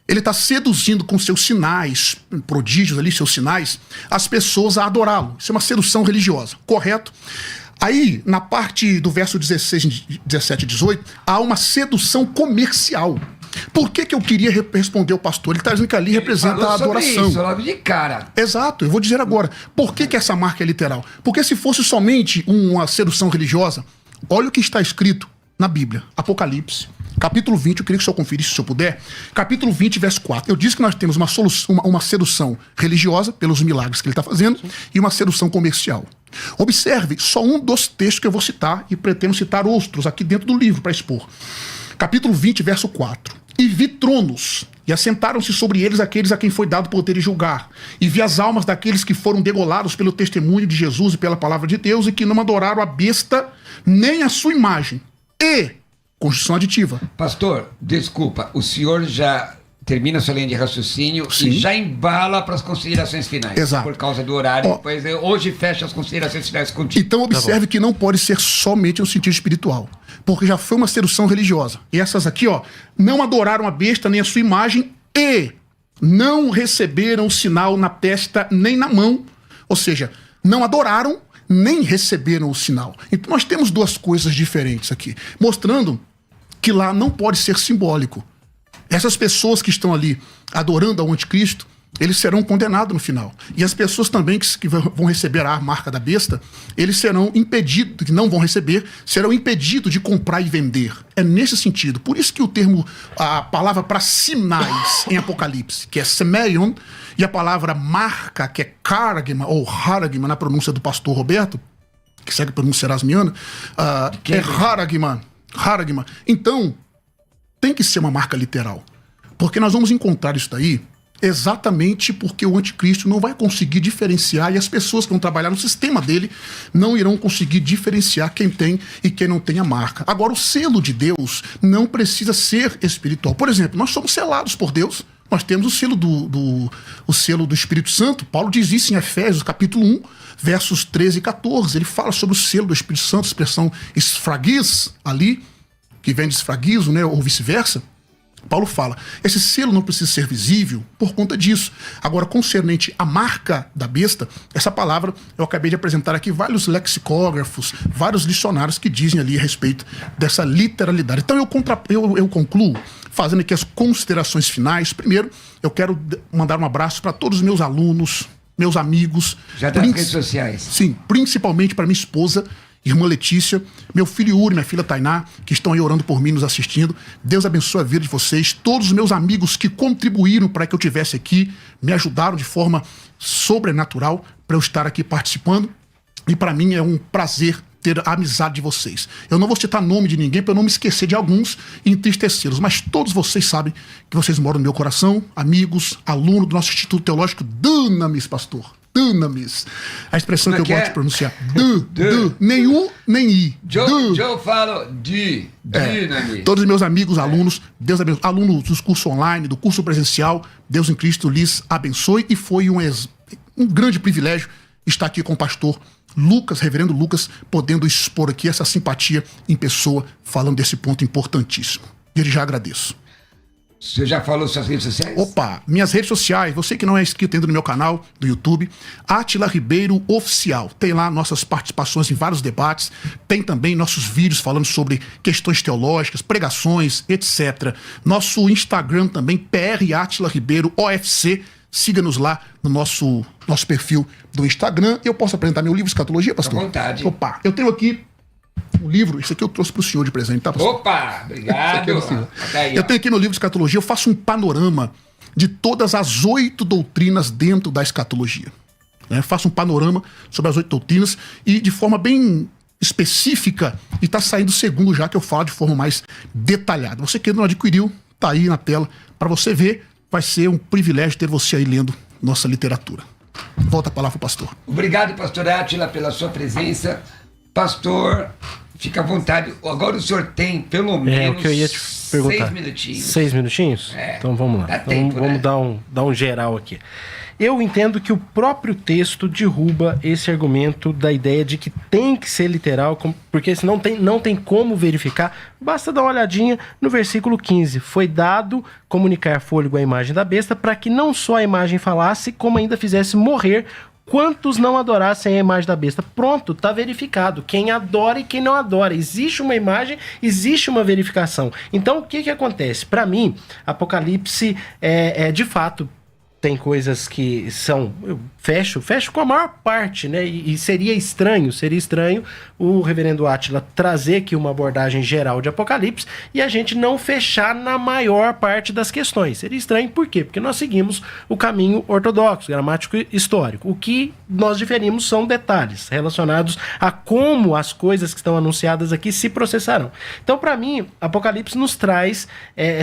Ele está seduzindo com seus sinais, prodígios ali, seus sinais, as pessoas a adorá-lo. Isso é uma sedução religiosa, correto? Aí, na parte do verso 16, 17 e 18, há uma sedução comercial. Por que eu queria responder ao pastor? Ele está dizendo que ali representa a adoração. Isso, logo de cara. Exato, eu vou dizer agora. Por que essa marca é literal? Porque se fosse somente uma sedução religiosa, olha o que está escrito na Bíblia. Apocalipse, capítulo 20, eu queria que o senhor conferisse, se eu puder. Capítulo 20, verso 4. Eu disse que nós temos uma sedução religiosa, pelos milagres que ele está fazendo, e uma sedução comercial. Observe só um dos textos que eu vou citar, e pretendo citar outros aqui dentro do livro para expor. Capítulo 20, verso 4. E vi tronos, e assentaram-se sobre eles aqueles a quem foi dado poder de julgar. E vi as almas daqueles que foram degolados pelo testemunho de Jesus e pela palavra de Deus, e que não adoraram a besta, nem a sua imagem. E, conjunção aditiva. Pastor, desculpa, o senhor já termina a sua linha de raciocínio e já embala para as considerações finais. Exato. Por causa do horário, pois hoje fecha as considerações finais contigo. Então observe que não pode ser somente no sentido espiritual, porque já foi uma sedução religiosa. E essas aqui, não adoraram a besta nem a sua imagem e não receberam o sinal na testa nem na mão. Ou seja, não adoraram nem receberam o sinal. Então nós temos duas coisas diferentes aqui, mostrando que lá não pode ser simbólico. Essas pessoas que estão ali adorando ao anticristo, eles serão condenados no final. E as pessoas também que vão receber a marca da besta, eles serão impedidos, que não vão receber, serão impedidos de comprar e vender. É nesse sentido. Por isso que o termo, a palavra para sinais em Apocalipse, que é semeion, e a palavra marca, que é karagma, ou haragma, na pronúncia do pastor Roberto, que segue a pronúncia erasmiana, é haragma. Então, tem que ser uma marca literal. Porque nós vamos encontrar isso daí exatamente porque o anticristo não vai conseguir diferenciar e as pessoas que vão trabalhar no sistema dele não irão conseguir diferenciar quem tem e quem não tem a marca. Agora, o selo de Deus não precisa ser espiritual. Por exemplo, nós somos selados por Deus. Nós temos o selo o selo do Espírito Santo. Paulo diz isso em Efésios, capítulo 1, versos 13 e 14. Ele fala sobre o selo do Espírito Santo, a expressão esfragiz ali, que vem de esfragizo, né, ou vice-versa. Paulo fala, esse selo não precisa ser visível por conta disso. Agora, concernente à marca da besta, essa palavra eu acabei de apresentar aqui vários lexicógrafos, vários dicionários que dizem ali a respeito dessa literalidade. Então eu concluo fazendo aqui as considerações finais. Primeiro, eu quero mandar um abraço para todos os meus alunos, meus amigos. Já tem nas redes sociais. Sim, principalmente para minha esposa, irmã Letícia, meu filho Yuri, minha filha Tainá, que estão aí orando por mim, nos assistindo. Deus abençoe a vida de vocês. Todos os meus amigos que contribuíram para que eu estivesse aqui, me ajudaram de forma sobrenatural para eu estar aqui participando. E para mim é um prazer ter a amizade de vocês. Eu não vou citar nome de ninguém para eu não me esquecer de alguns e entristecê-los, mas todos vocês sabem que vocês moram no meu coração, amigos, aluno do nosso Instituto Teológico Dunamis, pastor. Dunamis. A expressão que eu gosto de pronunciar. Nem U, nem I. Eu falo Dunamis. Todos os meus amigos, alunos, Deus abençoe. Alunos dos cursos online, do curso presencial, Deus em Cristo lhes abençoe. E foi um grande privilégio estar aqui com o pastor Lucas, reverendo Lucas, podendo expor aqui essa simpatia em pessoa, falando desse ponto importantíssimo. Desde já agradeço. Você já falou suas redes sociais? Opa, minhas redes sociais, você que não é inscrito ainda no meu canal do YouTube, Átila Ribeiro Oficial. Tem lá nossas participações em vários debates, tem também nossos vídeos falando sobre questões teológicas, pregações, etc. Nosso Instagram também, PR Átila Ribeiro OFC. Siga-nos lá no nosso perfil do Instagram. Eu posso apresentar meu livro Escatologia, pastor? À vontade. Opa, eu tenho aqui um livro, esse aqui eu trouxe para o senhor de presente, tá, pastor? Opa, obrigado. Eu tenho aqui meu livro Escatologia, eu faço um panorama de todas as 8 doutrinas dentro da escatologia. Faço um panorama sobre as 8 doutrinas e de forma bem específica, e está saindo o segundo já que eu falo de forma mais detalhada. Você que não adquiriu, tá aí na tela para você ver. Vai ser um privilégio ter você aí lendo nossa literatura. Volta a palavra para o pastor. Obrigado, pastor Átila, pela sua presença. Pastor, fica à vontade. Agora o senhor tem pelo menos o que eu ia te perguntar. 6 minutinhos. 6 minutinhos? Então vamos lá. Vamos dar um geral aqui. Eu entendo que o próprio texto derruba esse argumento da ideia de que tem que ser literal, porque senão não tem como verificar. Basta dar uma olhadinha no versículo 15. Foi dado comunicar fôlego à imagem da besta para que não só a imagem falasse, como ainda fizesse morrer quantos não adorassem a imagem da besta? Pronto, está verificado. Quem adora e quem não adora. Existe uma imagem, existe uma verificação. Então, o que acontece? Para mim, Apocalipse de fato, tem coisas que são... Eu fecho com a maior parte, né? E seria estranho o reverendo Átila trazer aqui uma abordagem geral de Apocalipse e a gente não fechar na maior parte das questões. Seria estranho por quê? Porque nós seguimos o caminho ortodoxo, gramático e histórico. O que nós diferimos são detalhes relacionados a como as coisas que estão anunciadas aqui se processarão. Então, para mim, Apocalipse nos traz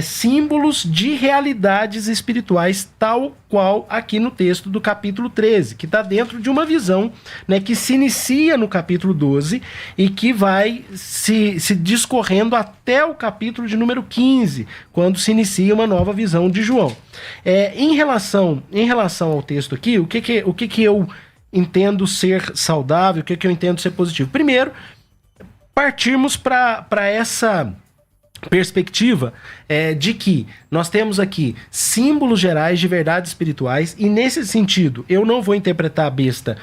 símbolos de realidades espirituais, tal qual aqui no texto do capítulo 13, que está dentro de uma visão, né, que se inicia no capítulo 12 e que vai se discorrendo até o capítulo de número 15, quando se inicia uma nova visão de João. Em relação ao texto aqui, o que eu entendo ser saudável, o que eu entendo ser positivo? Primeiro, partirmos para essa perspectiva de que nós temos aqui símbolos gerais de verdades espirituais e, nesse sentido, eu não vou interpretar a besta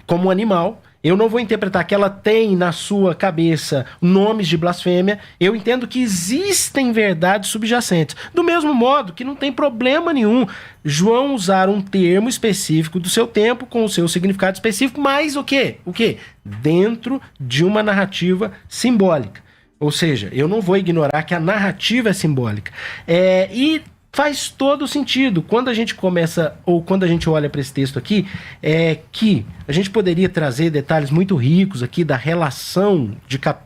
como um animal, eu não vou interpretar que ela tem na sua cabeça nomes de blasfêmia, eu entendo que existem verdades subjacentes. Do mesmo modo que não tem problema nenhum João usar um termo específico do seu tempo com o seu significado específico, mas o quê? Dentro de uma narrativa simbólica. Ou seja, eu não vou ignorar que a narrativa é simbólica. E faz todo sentido. Quando a gente começa, ou quando a gente olha para esse texto aqui, que a gente poderia trazer detalhes muito ricos aqui da relação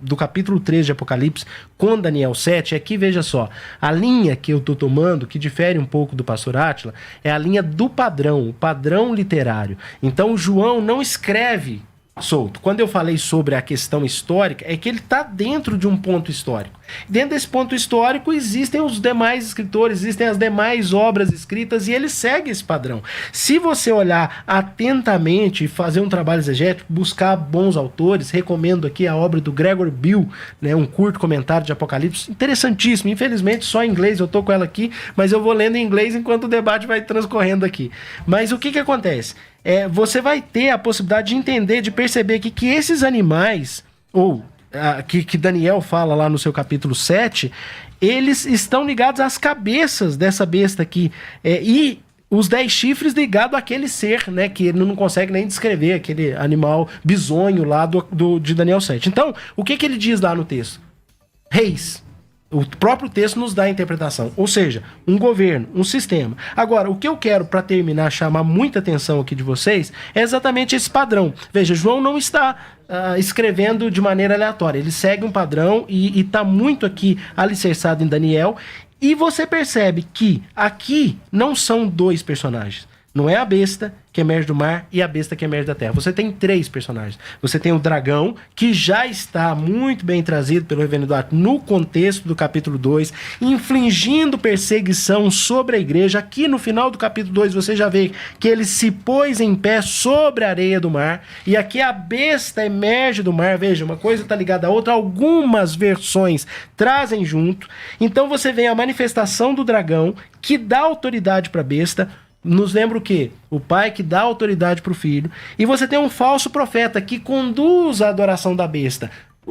do capítulo 13 de Apocalipse com Daniel 7. Aqui, veja só, a linha que eu estou tomando, que difere um pouco do pastor Átila, é a linha do padrão, o padrão literário. Então, João não escreve solto. Quando eu falei sobre a questão histórica, é que ele está dentro de um ponto histórico. Dentro desse ponto histórico existem os demais escritores, existem as demais obras escritas e ele segue esse padrão. Se você olhar atentamente e fazer um trabalho exegético, buscar bons autores, recomendo aqui a obra do Gregor Bill, né, um curto comentário de Apocalipse, interessantíssimo. Infelizmente só em inglês, eu estou com ela aqui, mas eu vou lendo em inglês enquanto o debate vai transcorrendo aqui. Mas o que acontece? Você vai ter a possibilidade de entender, de perceber que esses animais, ou que Daniel fala lá no seu capítulo 7, eles estão ligados às cabeças dessa besta aqui, e os 10 chifres ligados àquele ser, né, que ele não consegue nem descrever, aquele animal bizonho lá de Daniel 7. Então, o que ele diz lá no texto? Reis. O próprio texto nos dá a interpretação, ou seja, um governo, um sistema. Agora, o que eu quero, para terminar, chamar muita atenção aqui de vocês, é exatamente esse padrão. Veja, João não está escrevendo de maneira aleatória, ele segue um padrão e está muito aqui alicerçado em Daniel, e você percebe que aqui não são 2 personagens. Não é a besta que emerge do mar e a besta que emerge da terra. Você tem 3 personagens. Você tem o dragão, que já está muito bem trazido pelo reverendo Átila no contexto do capítulo 2, infligindo perseguição sobre a igreja. Aqui no final do capítulo 2 você já vê que ele se pôs em pé sobre a areia do mar. E aqui a besta emerge do mar. Veja, uma coisa está ligada à outra. Algumas versões trazem junto. Então você vê a manifestação do dragão, que dá autoridade para a besta. Nos lembra o quê? O pai que dá autoridade para o filho. E você tem um falso profeta que conduz a adoração da besta.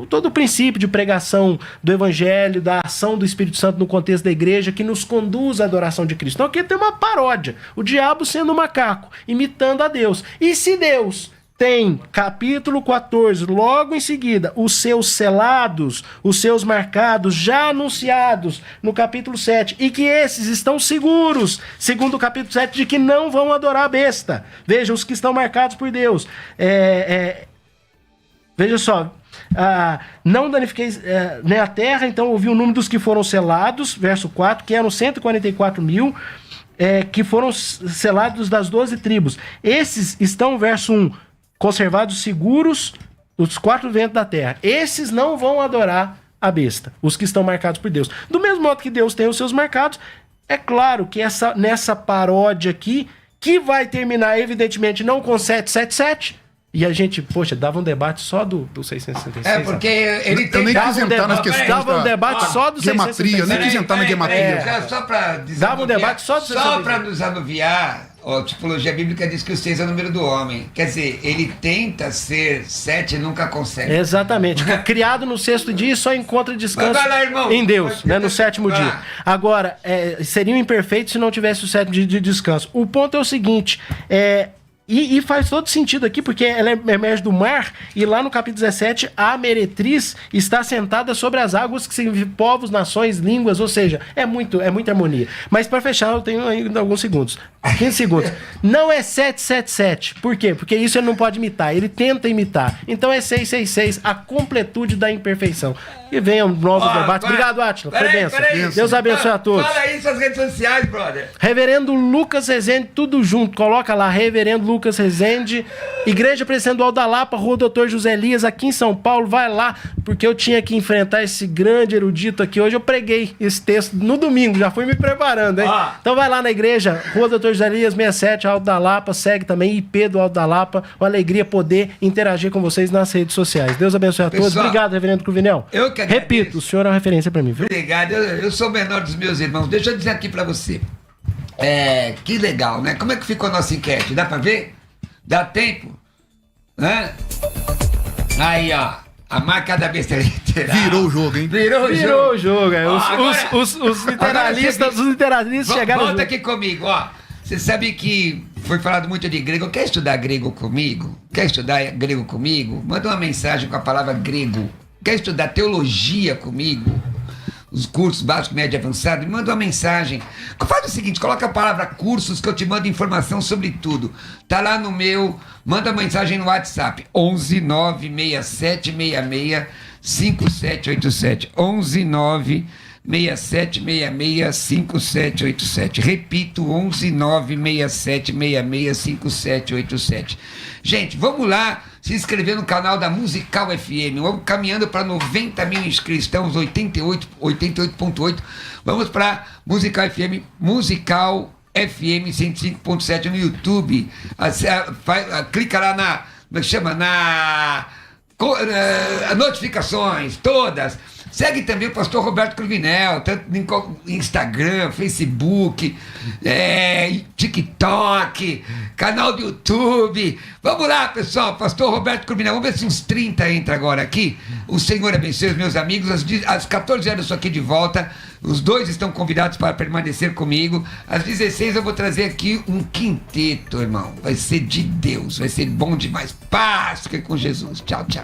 Todo o princípio de pregação do evangelho, da ação do Espírito Santo no contexto da igreja, que nos conduz à adoração de Cristo. Então aqui tem uma paródia. O diabo sendo um macaco, imitando a Deus. E se Deus tem, capítulo 14, logo em seguida, os seus selados, os seus marcados, já anunciados no capítulo 7, e que esses estão seguros, segundo o capítulo 7, de que não vão adorar a besta. Veja, os que estão marcados por Deus. Veja só, não danifiqueis a terra, então ouvi o número dos que foram selados, verso 4, que eram 144 mil, que foram selados das 12 tribos. Esses estão, verso 1, conservados seguros dos 4 ventos da terra. Esses não vão adorar a besta, os que estão marcados por Deus. Do mesmo modo que Deus tem os seus marcados, é claro que nessa paródia aqui, que vai terminar evidentemente não com 777, e a gente, poxa, dava um debate só do 666. Porque ele tem... Eu nem quis entrar nas questões dava um debate só do 666. Eu nem quis entrar na gematria. Só para dizer... Dava um debate só do 666. Só para nos anuviar, a tipologia bíblica diz que o 6 é o número do homem. Quer dizer, ele tenta ser 7 e nunca consegue. Exatamente. Criado no 6º dia e só encontra descanso Vai lá, irmão. em Deus, né? No 7º dia. Agora, seriam imperfeitos se não tivesse o 7º dia de descanso. O ponto é o seguinte, e faz todo sentido aqui, porque ela emerge do mar, e lá no capítulo 17, a meretriz está sentada sobre as águas, que significa povos, nações, línguas, ou seja, é muita harmonia. Mas para fechar, eu tenho ainda alguns segundos. 15 segundos. Não é 777. Por quê? Porque isso ele não pode imitar. Ele tenta imitar. Então é 666, a completude da imperfeição. E venham novos debates. Obrigado, Átila. Foi benção. Deus abençoe a todos. Fala aí suas redes sociais, brother. Reverendo Lucas Rezende, tudo junto. Coloca lá, Reverendo Lucas Rezende, Igreja Presendual da Lapa, Rua Doutor José Elias, aqui em São Paulo. Vai lá, porque eu tinha que enfrentar esse grande erudito aqui. Hoje eu preguei esse texto no domingo, já fui me preparando, hein? Então vai lá na igreja, Rua Doutor José Elias, 67, Alto da Lapa. Segue também IP do Alto da Lapa. Uma alegria poder interagir com vocês nas redes sociais. Deus abençoe a todos. Pessoal, obrigado, Reverendo Cruvinel. Eu que agradeço. Repito, o senhor é uma referência pra mim, viu? Obrigado. Eu sou o menor dos meus irmãos. Deixa eu dizer aqui pra você. Que legal, né? Como é que ficou a nossa enquete? Dá pra ver? Dá tempo? Aí, ó. A marca da besta literal. Virou o jogo, hein? Virou o jogo. Os literalistas chegaram Volta junto. aqui comigo, ó. Você sabe que foi falado muito de grego. Quer estudar grego comigo? Quer estudar grego comigo? Manda uma mensagem com a palavra grego. Quer estudar teologia comigo? Os cursos básico, médio e avançado, me manda uma mensagem. Faz o seguinte, coloca a palavra cursos que eu te mando informação sobre tudo. Tá lá no meu, manda mensagem no WhatsApp, 11 96766 5787. 11 96766 5787. Repito, 11 96766 5787. Gente, vamos lá se inscrever no canal da Musical FM. Vamos caminhando para 90 mil inscritos. Estamos 88.8. Vamos para Musical FM, Musical FM 105.7 no YouTube. Clica lá na notificações, todas. Segue também o pastor Roberto Cruvinel, tanto no Instagram, Facebook, TikTok, canal do YouTube. Vamos lá, pessoal, pastor Roberto Cruvinel. Vamos ver se uns 30 entra agora aqui. O Senhor abençoe os meus amigos. Às 14 horas eu estou aqui de volta. Os dois estão convidados para permanecer comigo. Às 16 eu vou trazer aqui um quinteto, irmão. Vai ser de Deus, vai ser bom demais. Paz, fique com Jesus. Tchau, tchau.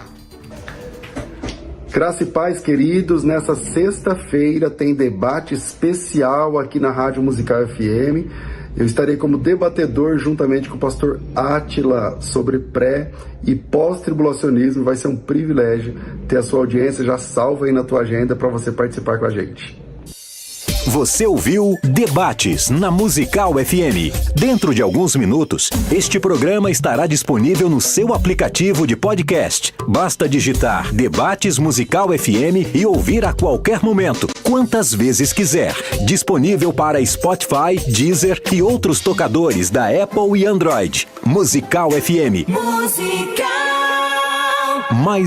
Graça e paz, queridos. Nessa sexta-feira tem debate especial aqui na Rádio Musical FM. Eu estarei como debatedor juntamente com o pastor Átila sobre pré e pós-tribulacionismo. Vai ser um privilégio ter a sua audiência já salva aí na tua agenda para você participar com a gente. Você ouviu Debates na Musical FM. Dentro de alguns minutos, este programa estará disponível no seu aplicativo de podcast. Basta digitar Debates Musical FM e ouvir a qualquer momento, quantas vezes quiser. Disponível para Spotify, Deezer e outros tocadores da Apple e Android. Musical FM. Musical. Mais